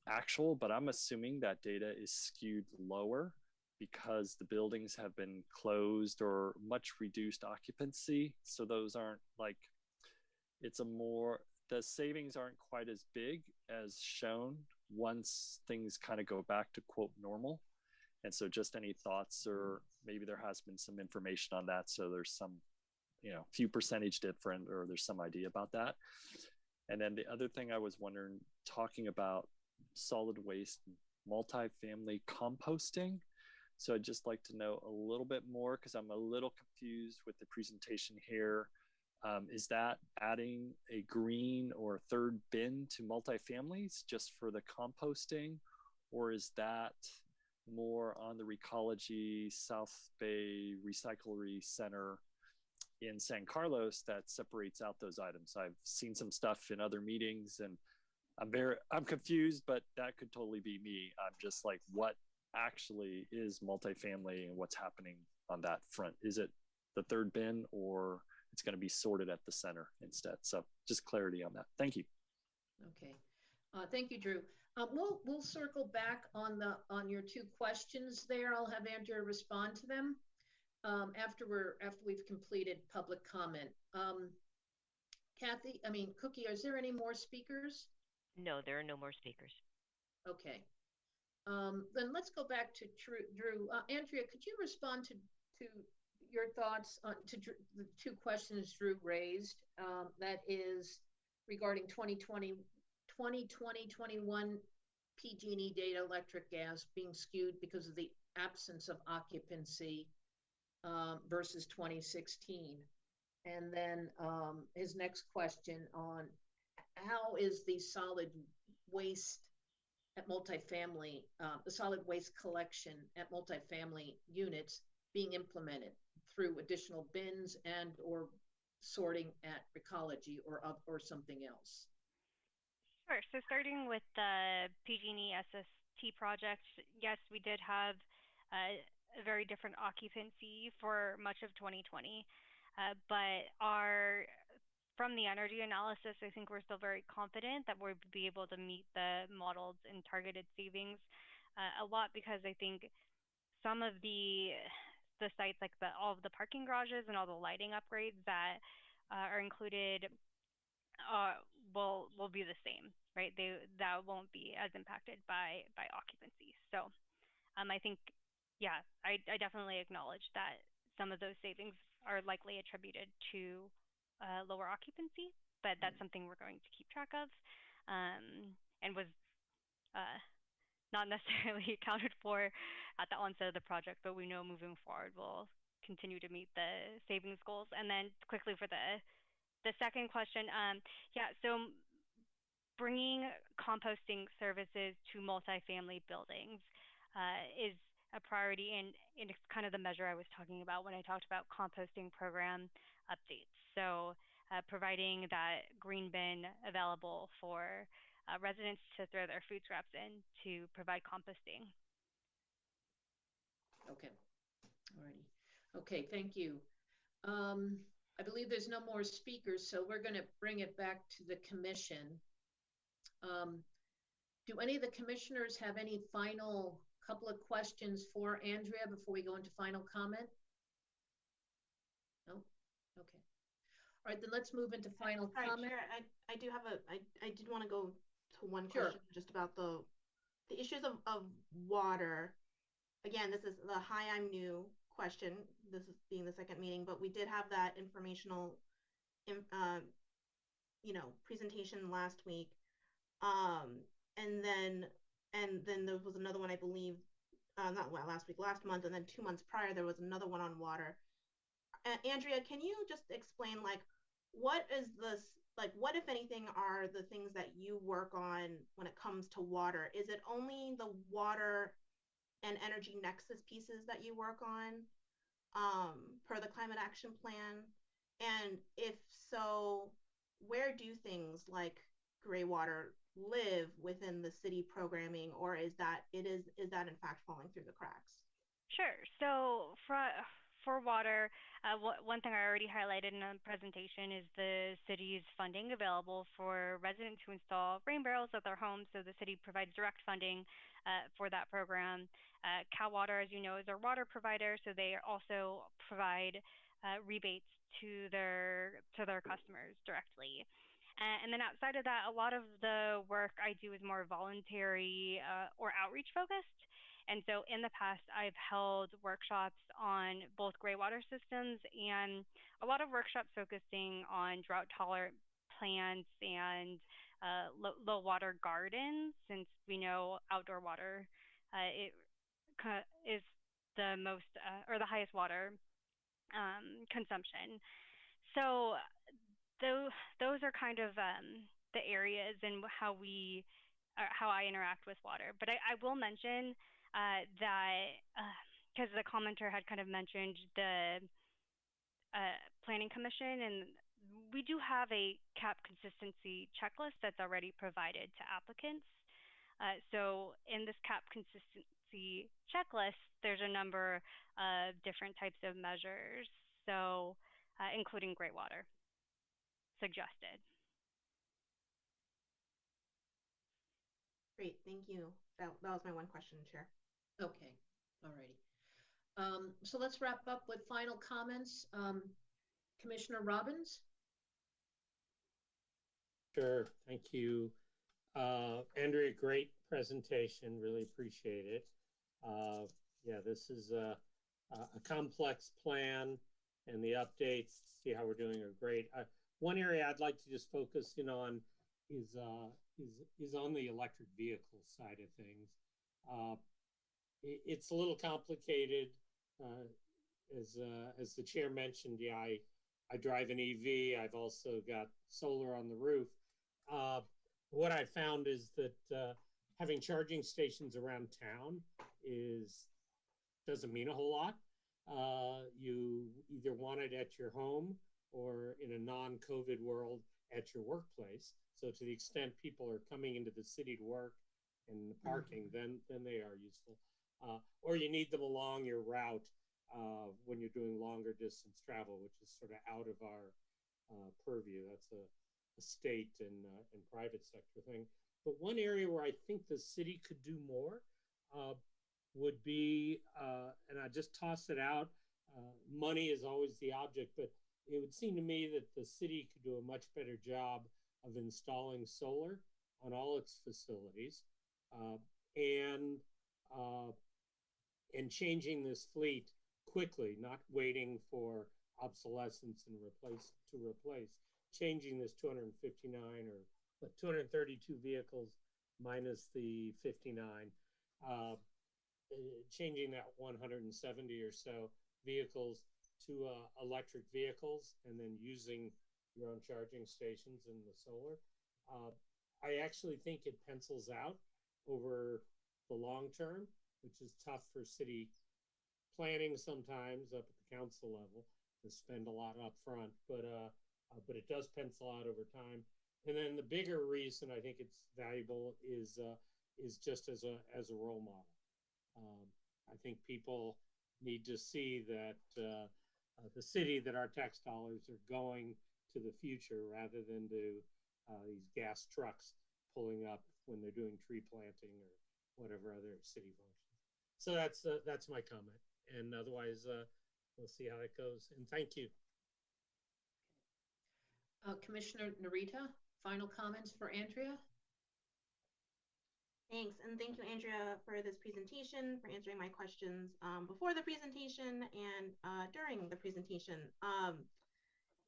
actual, but I'm assuming that data is skewed lower because the buildings have been closed or much reduced occupancy. So those aren't like, it's a more, the savings aren't quite as big as shown once things kind of go back to quote normal. And so just any thoughts, or maybe there has been some information on that. So there's some, you know, few percentage different, or there's some idea about that. And then the other thing I was wondering, talking about solid waste, multifamily composting. So I'd just like to know a little bit more, because I'm a little confused with the presentation here. Is that adding a green or third bin to multifamilies just for the composting? Or is that more on the Recology South Bay Recyclery Center in San Carlos that separates out those items? I've seen some stuff in other meetings, and I'm confused, but that could totally be me. I'm just like, what actually is multifamily and what's happening on that front? Is it the third bin, or it's going to be sorted at the center instead? So just clarity on that. Thank you. Okay. Thank you, Drew. We'll circle back on your two questions there. I'll have Andrea respond to them after we've completed public comment. Cookie, is there any more speakers? No, there are no more speakers. Okay. Then let's go back to Drew. Andrea, could you respond to your thoughts to the two questions Drew raised? That is regarding 2020-21 PG&E data, electric, gas being skewed because of the absence of occupancy versus 2016. And then his next question on how is the solid waste at multifamily, the solid waste collection at multifamily units being implemented through additional bins and or sorting at Recology or something else? Sure. So starting with the PG&E SST IT project, yes, we did have a very different occupancy for much of 2020, but from the energy analysis, I think we're still very confident that we'll be able to meet the modeled and targeted savings a lot, because I think some of the sites, like all of the parking garages and all the lighting upgrades that are included will be the same, right? That won't be as impacted by occupancy. So I think, yeah, I definitely acknowledge that some of those savings are likely attributed to lower occupancy, but that's something we're going to keep track of, and was not necessarily accounted for at the onset of the project, but we know moving forward we'll continue to meet the savings goals. And then quickly for the second question, yeah, so bringing composting services to multifamily buildings is a priority, and it's kind of the measure I was talking about when I talked about composting program updates. So providing that green bin available for residents to throw their food scraps in to provide composting. Okay, alrighty. Okay, thank you. I believe there's no more speakers, so we're going to bring it back to the commission. Do any of the commissioners have any final couple of questions for Andrea before we go into final comment? No? Okay. All right, then let's move into final comment. Chair, I do have I did want to go to one Sure. question just about the issues of water. Again, this is the hi, I'm new question. This is being the second meeting, but we did have that informational, presentation last week. And then there was another one, I believe, not last week, last month, and then 2 months prior, there was another one on water. Andrea, can you just explain, like, what is this, like, what, if anything, are the things that you work on when it comes to water? Is it only the water and energy nexus pieces that you work on per the climate action plan? And if so, where do things like gray water live within the city programming, or is that in fact falling through the cracks? Sure. So for water, one thing I already highlighted in the presentation is the city's funding available for residents who install rain barrels at their homes. So the city provides direct funding for that program. Cal Water, as you know, is our water provider, so they also provide rebates to their customers directly. And then outside of that, a lot of the work I do is more voluntary or outreach focused. And so in the past, I've held workshops on both gray water systems and a lot of workshops focusing on drought tolerant plants and low water gardens, since we know outdoor water is the most or the highest water consumption. So those are kind of the areas and how I interact with water. But I will mention that because the commenter had kind of mentioned the Planning Commission, and we do have a CAP consistency checklist that's already provided to applicants. So in this CAP consistency checklist, there's a number of different types of measures, so including gray water suggested. Great, thank you. That was my one question, Chair. Okay, all righty. So let's wrap up with final comments. Commissioner Robbins? Sure, thank you. Andrea, great presentation, really appreciate it. Yeah, this is a complex plan, and the updates, see how we're doing, are great. One area I'd like to just focus in on is on the electric vehicle side of things. It's a little complicated. As the chair mentioned, yeah, I drive an EV. I've also got solar on the roof. What I found is that having charging stations around town doesn't mean a whole lot. You either want it at your home or in a non-COVID world at your workplace. So to the extent people are coming into the city to work and the parking, then they are useful. Or you need them along your route when you're doing longer distance travel, which is sort of out of our purview. That's a state and private sector thing. But one area where I think the city could do more would be, and I just toss it out, money is always the object, but it would seem to me that the city could do a much better job of installing solar on all its facilities and changing this fleet quickly, not waiting for obsolescence and replace, changing this 259 or 232 vehicles minus the 59, changing that 170 or so vehicles to electric vehicles and then using your own charging stations in the solar. I actually think it pencils out over the long term, which is tough for city planning sometimes up at the council level to spend a lot up front, but it does pencil out over time. And then the bigger reason I think it's valuable is just as a role model. I think people need to see that the city, that our tax dollars are going to the future rather than to these gas trucks pulling up when they're doing tree planting or whatever other city functions. So that's my comment. And otherwise, we'll see how it goes. And thank you. Commissioner Narita, final comments for Andrea? Thanks, and thank you, Andrea, for this presentation, for answering my questions before the presentation and during the presentation.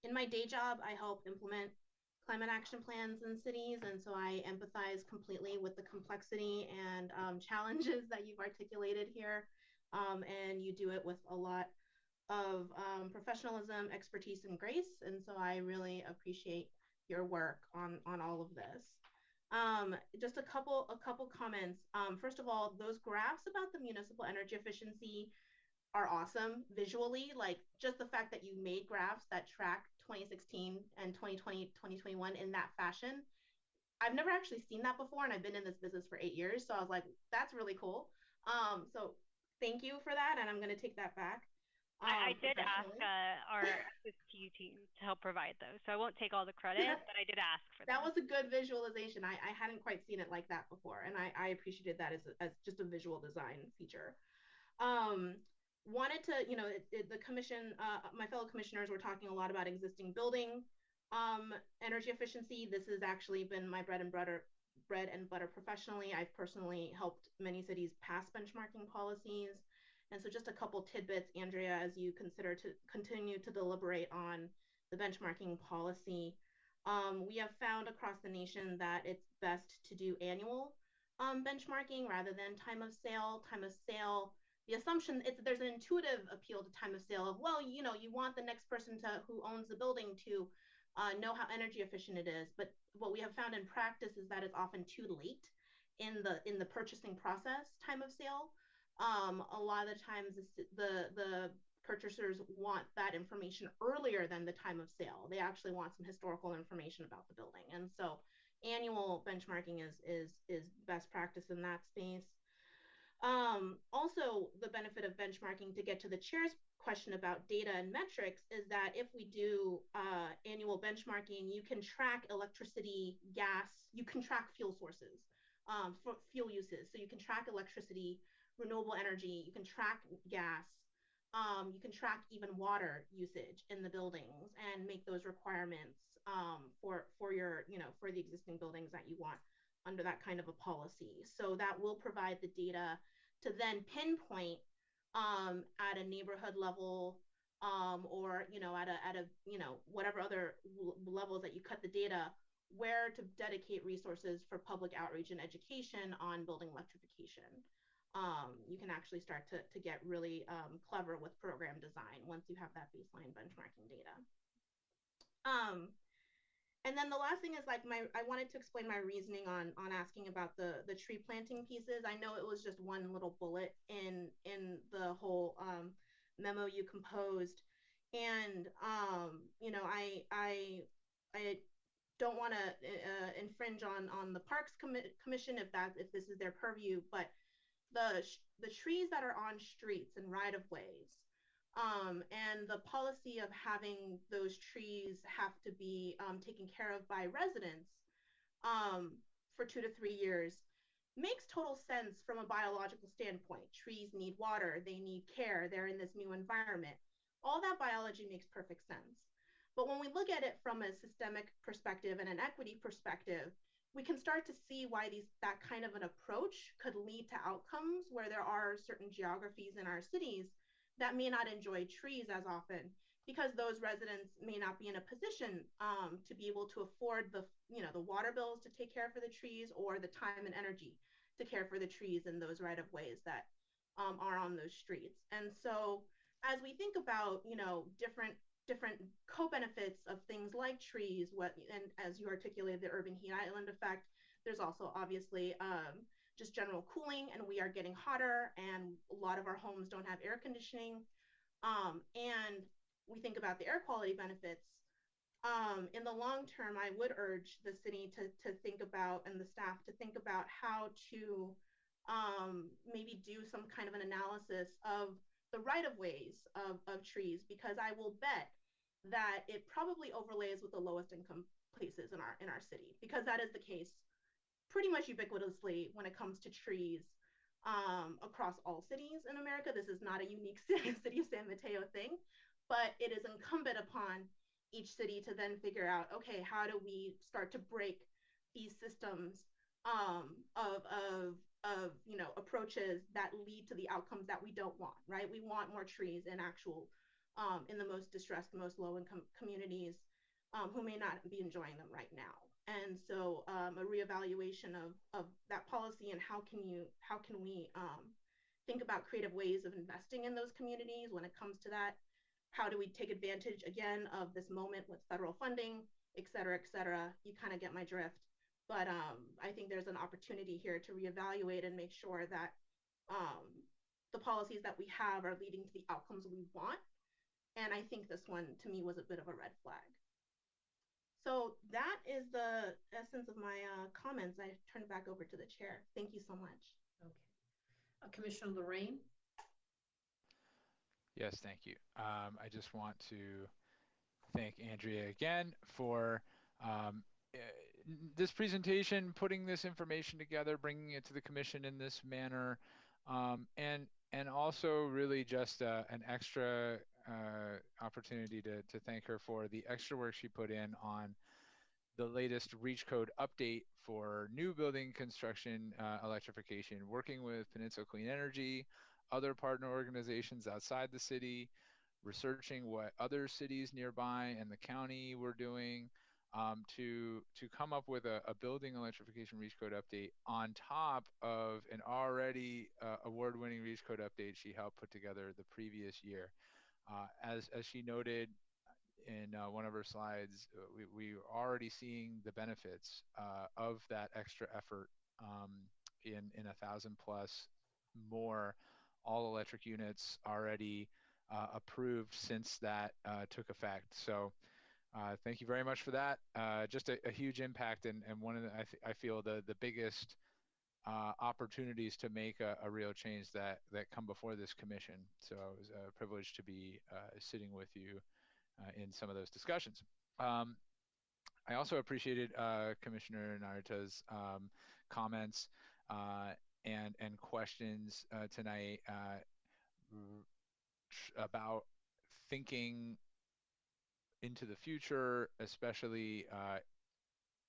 In my day job, I help implement climate action plans in cities, and so I empathize completely with the complexity and challenges that you've articulated here, and you do it with a lot of professionalism, expertise, and grace, and so I really appreciate your work on all of this. Just a couple comments. First of all, those graphs about the municipal energy efficiency are awesome visually. Like just the fact that you made graphs that track 2016 and 2020, 2021 in that fashion. I've never actually seen that before, and I've been in this business for 8 years. So I was like, that's really cool. So thank you for that, and I'm going to take that back. I did ask our SSTU team to help provide those, so I won't take all the credit, but I did ask for that. That was a good visualization. I hadn't quite seen it like that before, and I appreciated that as just a visual design feature. Wanted to, the commission, my fellow commissioners were talking a lot about existing building energy efficiency. This has actually been my bread and butter professionally. I've personally helped many cities pass benchmarking policies. And so just a couple tidbits, Andrea, as you consider to continue to deliberate on the benchmarking policy. We have found across the nation that it's best to do annual benchmarking rather than time of sale. Time of sale, the assumption there's an intuitive appeal to time of sale of, well, you want the next person who owns the building to know how energy efficient it is. But what we have found in practice is that it's often too late in the purchasing process, time of sale. A lot of the times the purchasers want that information earlier than the time of sale. They actually want some historical information about the building. And so annual benchmarking is best practice in that space. Also, the benefit of benchmarking, to get to the chair's question about data and metrics, is that if we do annual benchmarking, you can track electricity, gas, you can track fuel sources, for fuel uses. So you can track electricity, renewable energy, you can track gas, you can track even water usage in the buildings and make those requirements for your, for the existing buildings that you want under that kind of a policy. So that will provide the data to then pinpoint at a neighborhood level or, at a, whatever other levels that you cut the data, where to dedicate resources for public outreach and education on building electrification. You can actually start to get really clever with program design once you have that baseline benchmarking data. And then the last thing is I wanted to explain my reasoning on asking about the tree planting pieces. I know it was just one little bullet in the whole memo you composed, and I don't want to infringe on the Parks Commission if this is their purview, but the trees that are on streets and right of ways, and the policy of having those trees have to be taken care of by residents for 2 to 3 years makes total sense from a biological standpoint. Trees need water, they need care, they're in this new environment. All that biology makes perfect sense. But when we look at it from a systemic perspective and an equity perspective, we can start to see why that kind of an approach could lead to outcomes where there are certain geographies in our cities that may not enjoy trees as often because those residents may not be in a position to be able to afford the water bills to take care for the trees or the time and energy to care for the trees in those right of ways that are on those streets. And so as we think about different co-benefits of things like trees, and as you articulated, the urban heat island effect, there's also obviously just general cooling, and we are getting hotter, and a lot of our homes don't have air conditioning. And we think about the air quality benefits. In the long term, I would urge the city to think about, and the staff to think about how to maybe do some kind of an analysis of the right of ways of trees, because I will bet that it probably overlays with the lowest income places in our city, because that is the case pretty much ubiquitously when it comes to trees across all cities in America. This is not a unique city of San Mateo thing, but it is incumbent upon each city to then figure out, okay, how do we start to break these systems of approaches that lead to the outcomes that we don't want, right? We want more trees in in the most distressed, most low income communities who may not be enjoying them right now. And so a reevaluation of that policy, and how can we think about creative ways of investing in those communities when it comes to that. How do we take advantage again of this moment with federal funding, et cetera, et cetera? You kind of get my drift. But I think there's an opportunity here to reevaluate and make sure that the policies that we have are leading to the outcomes we want. And I think this one, to me, was a bit of a red flag. So that is the essence of my comments. I turn it back over to the chair. Thank you so much. Okay. Commissioner Lorraine? Yes, thank you. I just want to thank Andrea again for this presentation, putting this information together, bringing it to the commission in this manner, and also really just an extra opportunity to thank her for the extra work she put in on the latest REACH code update for new building construction electrification, working with Peninsula Clean Energy, other partner organizations outside the city, researching what other cities nearby and the county were doing to come up with a building electrification REACH code update on top of an already award-winning REACH code update she helped put together the previous year. As she noted in one of her slides, we are already seeing the benefits of that extra effort in 1,000 plus more all-electric units already approved since that took effect. So thank you very much for that. Just a huge impact, and one of the, I feel the biggest opportunities to make a real change that come before this commission. So it was a privilege to be sitting with you in some of those discussions. I also appreciated Commissioner Narita's comments and questions tonight about thinking into the future, especially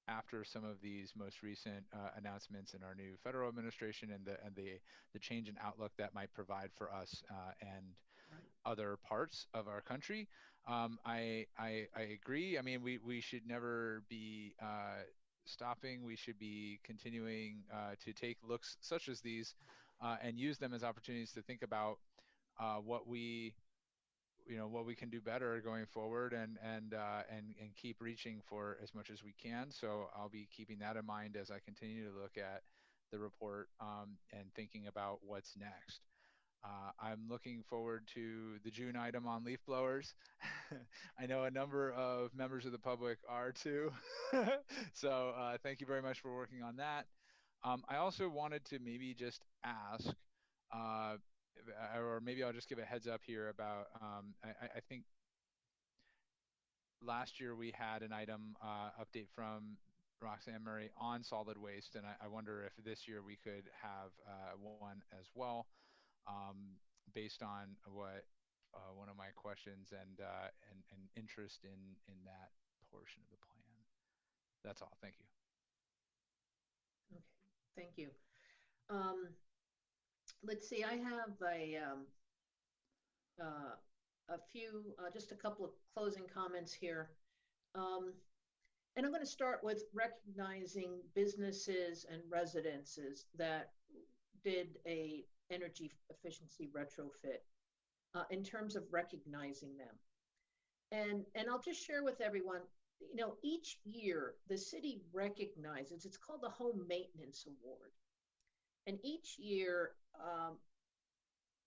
after some of these most recent announcements in our new federal administration and the change in outlook that might provide for us and other parts of our country. I agree. I mean, we should never be stopping. We should be continuing to take looks such as these and use them as opportunities to think about what we can do better going forward, and keep reaching for as much as we can. So I'll be keeping that in mind as I continue to look at the report and thinking about what's next. I'm looking forward to the June item on leaf blowers. I know a number of members of the public are too. So thank you very much for working on that. I also wanted to maybe just ask, or maybe I'll just give a heads up here about, I think last year we had an item update from Roxanne Murray on solid waste, and I wonder if this year we could have one as well, based on what one of my questions and interest in that portion of the plan. That's all. Thank you. Okay, thank you. Let's see, I have a few, just a couple of closing comments here. And I'm going to start with recognizing businesses and residences that did a energy efficiency retrofit, in terms of recognizing them. And I'll just share with everyone, you know, each year the city recognizes, it's called the Home Maintenance Award. And each year,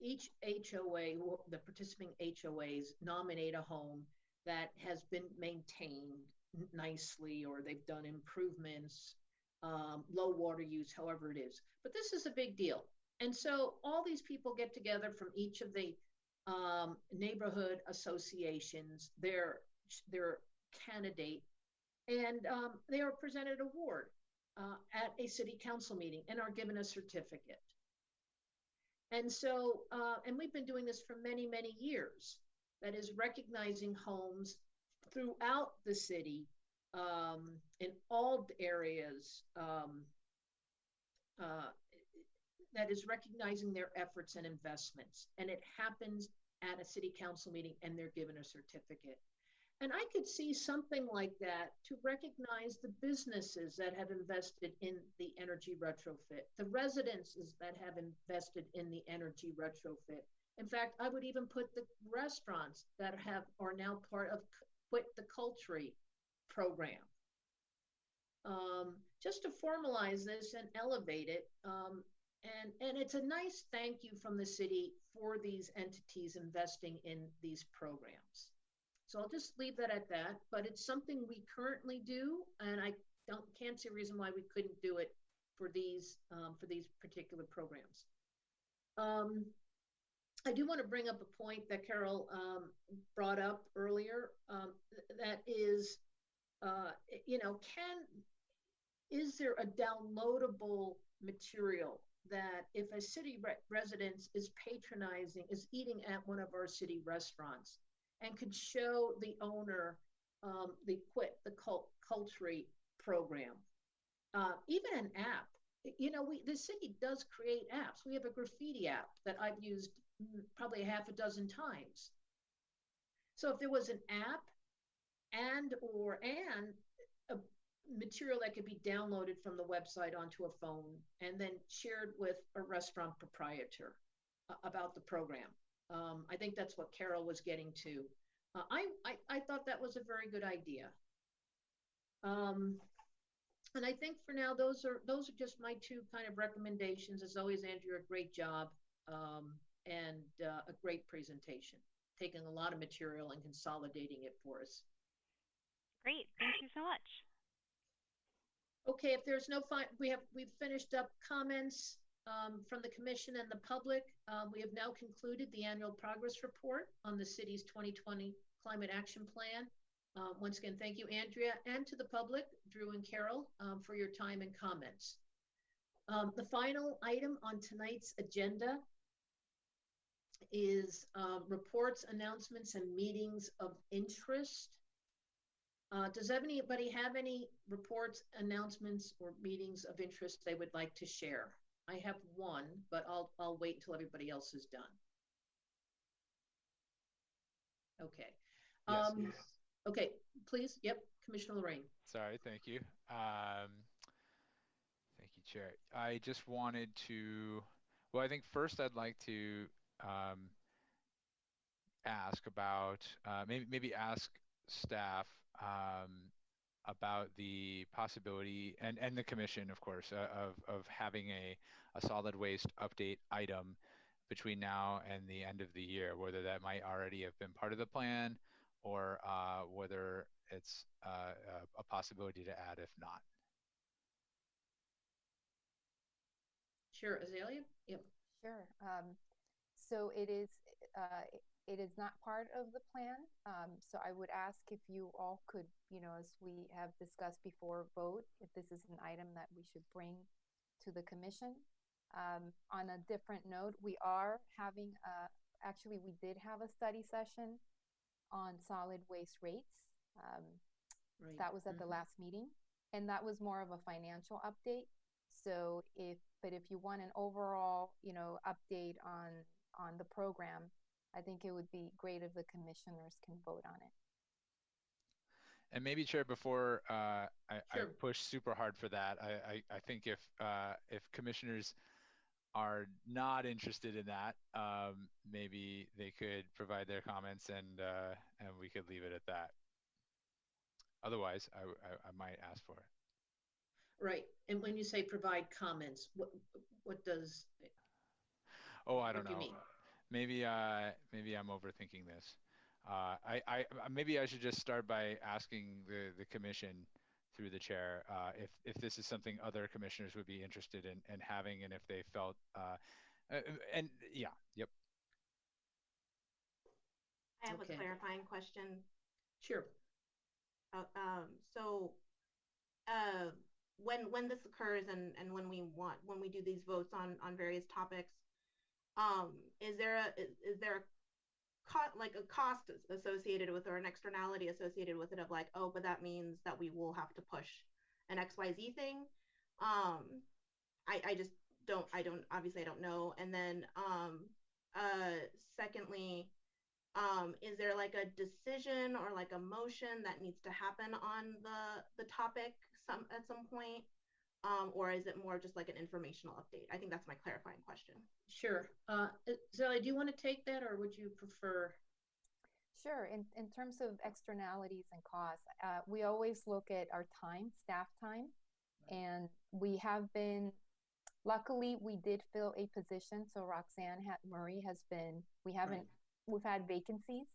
each HOA, the participating HOAs nominate a home that has been maintained nicely, or they've done improvements, low water use, however it is. But this is a big deal. And so all these people get together from each of the neighborhood associations, their candidate, and they are presented an award at a city council meeting and are given a certificate. And so, and we've been doing this for many, many years. That is recognizing homes throughout the city, in all areas, that is recognizing their efforts and investments. And it happens at a city council meeting and they're given a certificate. And I could see something like that to recognize the businesses that have invested in the energy retrofit, the residences that have invested in the energy retrofit. In fact, I would even put the restaurants that are now part of Quit the Culture program. Just to formalize this and elevate it. And it's a nice thank you from the city for these entities investing in these programs. So I'll just leave that at that, but it's something we currently do, and I can't see a reason why we couldn't do it for these particular programs. I do want to bring up a point that Carol brought up earlier. That is, you know, is there a downloadable material that if a city resident is patronizing, is eating at one of our city restaurants, and could show the owner the Quit the Culture program, even an app. You know, the city does create apps. We have a graffiti app that I've used probably half a dozen times. So if there was an app and a material that could be downloaded from the website onto a phone and then shared with a restaurant proprietor about the program. I think that's what Carol was getting to. I thought that was a very good idea. And I think for now, those are just my two kind of recommendations. As always, Andrea, a great job, and a great presentation, taking a lot of material and consolidating it for us. Great, thank you so much. Okay, if there's no we've finished up comments from the commission and the public. We have now concluded the annual progress report on the city's 2020 climate action plan. Once again, thank you, Andrea, and to the public, Drew and Carol, for your time and comments. The final item on tonight's agenda is reports, announcements, and meetings of interest. Does anybody have any reports, announcements, or meetings of interest they would like to share? I have one, but I'll wait until everybody else is done. Okay. Yes. Okay, please. Yep, Commissioner Lorraine. Sorry, thank you. Thank you, Chair. I just wanted to, well, I think first I'd like to ask about, maybe ask staff about the possibility, and the commission, of course, of having a solid waste update item between now and the end of the year, whether that might already have been part of the plan or whether it's a possibility to add if not. Sure, Azalea? Yep. Sure. So it is not part of the plan. So I would ask if you all could, as we have discussed before, vote if this is an item that we should bring to the commission. On a different note, we are having, actually we did have a study session on solid waste rates. Right. That was at the last meeting, and that was more of a financial update. So if you want an overall, update on the program, I think it would be great if the commissioners can vote on it. And maybe, Chair, before I push super hard for that, I think if commissioners are not interested in that, maybe they could provide their comments and we could leave it at that. Otherwise, I might ask for it. Right. And when you say provide comments, what does? Oh, I don't know. What do you mean? Maybe I'm overthinking this. Maybe I should just start by asking the commission through the chair if this is something other commissioners would be interested in having, and if they felt and yeah, yep. I have Okay. a clarifying question. Sure. So when this occurs and when we do these votes on various topics, is there a cost associated with, or an externality associated with it, of like, oh, but that means that we will have to push an XYZ thing? I just obviously I don't know. And then secondly, is there like a decision or like a motion that needs to happen on the topic at some point? Or is it more just like an informational update? I think that's my clarifying question. Sure. Zoe, do you want to take that, or would you prefer? Sure. In terms of externalities and costs, we always look at our time, staff time, and we have been, luckily we did fill a position. So Marie has been, we've had vacancies.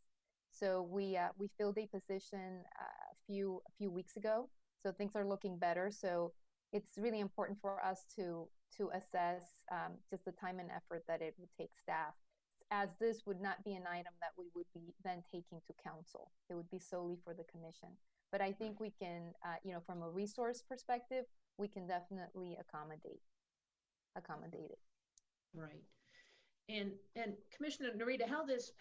So we filled a position a few weeks ago. So things are looking better. So it's really important for us to assess just the time and effort that it would take staff, as this would not be an item that we would be then taking to council. It would be solely for the commission. But I think we can, from a resource perspective, we can definitely accommodate it. Right. And Commissioner Narita, how this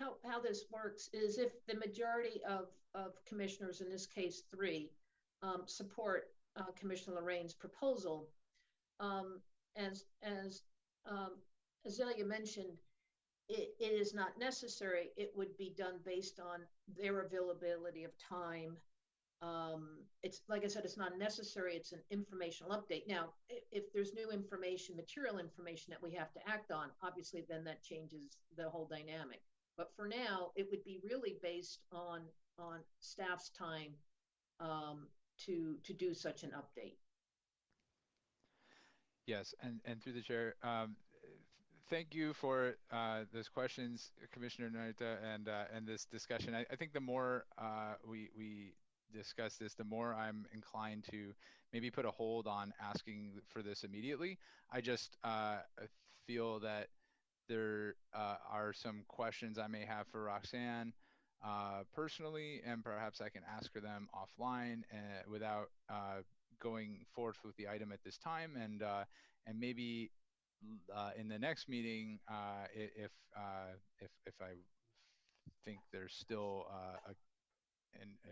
works is, if the majority of commissioners, in this case 3, support Commissioner Lorraine's proposal, as Azalea mentioned, it is not necessary. It would be done based on their availability of time. It's like I said, it's not necessary. It's an informational update. Now, if there's new information, material information that we have to act on, obviously then that changes the whole dynamic. But for now, it would be really based on staff's time to do such an update. Yes, and through the chair, thank you for those questions, Commissioner Narita, and this discussion. I think the more we discuss this, the more I'm inclined to maybe put a hold on asking for this immediately. I just feel that there are some questions I may have for Roxanne personally, and perhaps I can ask her them offline without going forth with the item at this time, and maybe in the next meeting, if I think there's still a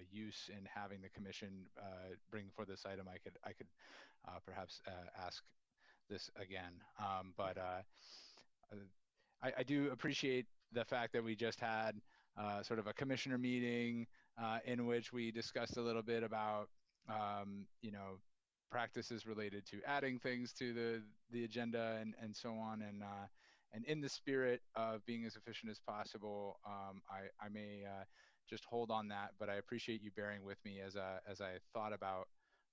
use in having the commission bring forth this item, I could perhaps ask this again. But I do appreciate the fact that we just had sort of a commissioner meeting in which we discussed a little bit about practices related to adding things to the agenda and so on, and in the spirit of being as efficient as possible, I may just hold on that, but I appreciate you bearing with me as I thought about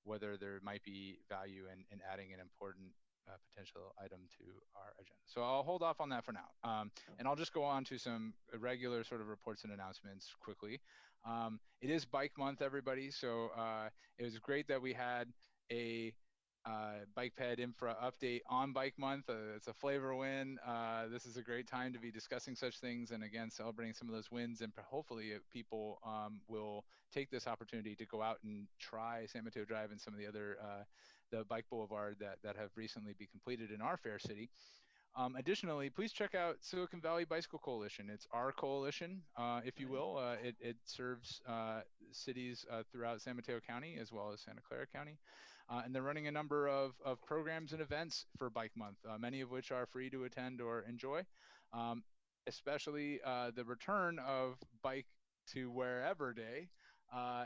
whether there might be value in adding an important potential item to our agenda. So I'll hold off on that for now. And I'll just go on to some regular sort of reports and announcements quickly. It is Bike Month, everybody. So it was great that we had a bike ped infra update on Bike Month. It's a flavor win. This is a great time to be discussing such things and again celebrating some of those wins, and hopefully people will take this opportunity to go out and try San Mateo Drive and some of the other the bike boulevard that have recently been completed in our fair city. Additionally, please check out Silicon Valley Bicycle Coalition. It's our coalition, if you will. It serves cities throughout San Mateo County as well as Santa Clara County. And they're running a number of programs and events for Bike Month, many of which are free to attend or enjoy, especially the return of Bike to Wherever Day.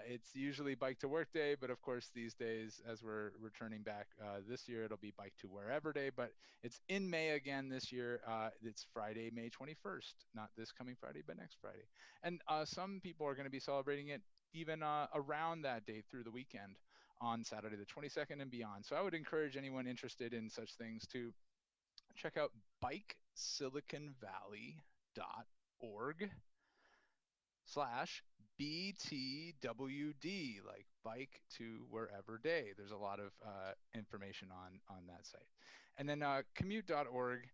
It's usually Bike to Work Day, but of course these days, as we're returning back this year, it'll be Bike to Wherever Day, but it's in May again this year. It's Friday, May 21st, not this coming Friday, but next Friday. And some people are going to be celebrating it even around that date through the weekend on Saturday the 22nd and beyond. So I would encourage anyone interested in such things to check out bikesiliconvalley.org/BTWD, like Bike to Wherever Day. There's a lot of information on that site. And then commute.org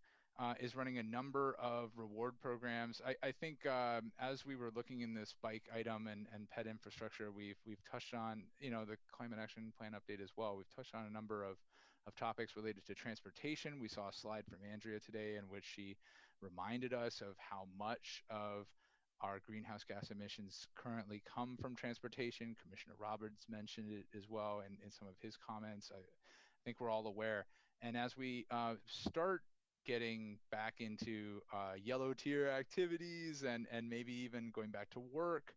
is running a number of reward programs. I think as we were looking in this bike item and ped infrastructure, we've touched on, the climate action plan update as well. We've touched on a number of topics related to transportation. We saw a slide from Andrea today in which she reminded us of how much of our greenhouse gas emissions currently come from transportation. Commissioner Roberts mentioned it as well in some of his comments. I think we're all aware. And as we start getting back into yellow tier activities and maybe even going back to work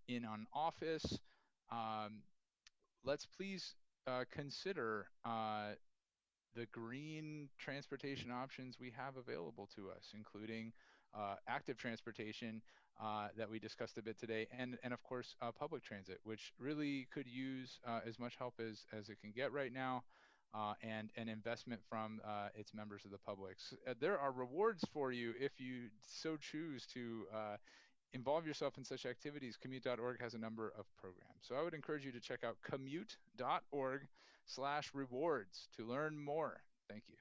in an office, let's please consider the green transportation options we have available to us, including active transportation that we discussed a bit today, and of course public transit, which really could use as much help as it can get right now, and an investment from its members of the public. So, there are rewards for you if you so choose to involve yourself in such activities. Commute.org has a number of programs. So I would encourage you to check out commute.org/rewards to learn more. Thank you.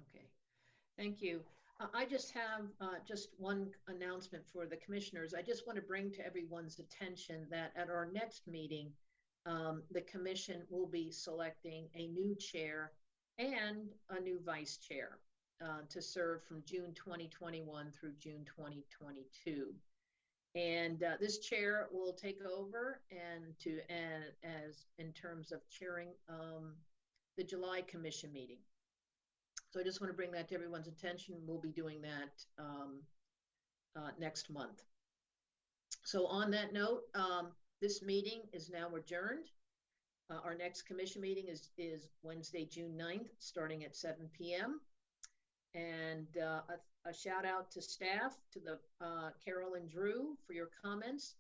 Okay, thank you. I just have just one announcement for the commissioners. I just want to bring to everyone's attention that at our next meeting, the commission will be selecting a new chair and a new vice chair to serve from June 2021 through June 2022. And this chair will take over as in terms of chairing the July commission meeting. So I just want to bring that to everyone's attention. We'll be doing that next month. So on that note, this meeting is now adjourned. Our next commission meeting is Wednesday, June 9th, starting at 7 p.m. And a shout out to staff, to the Carol and Drew for your comments.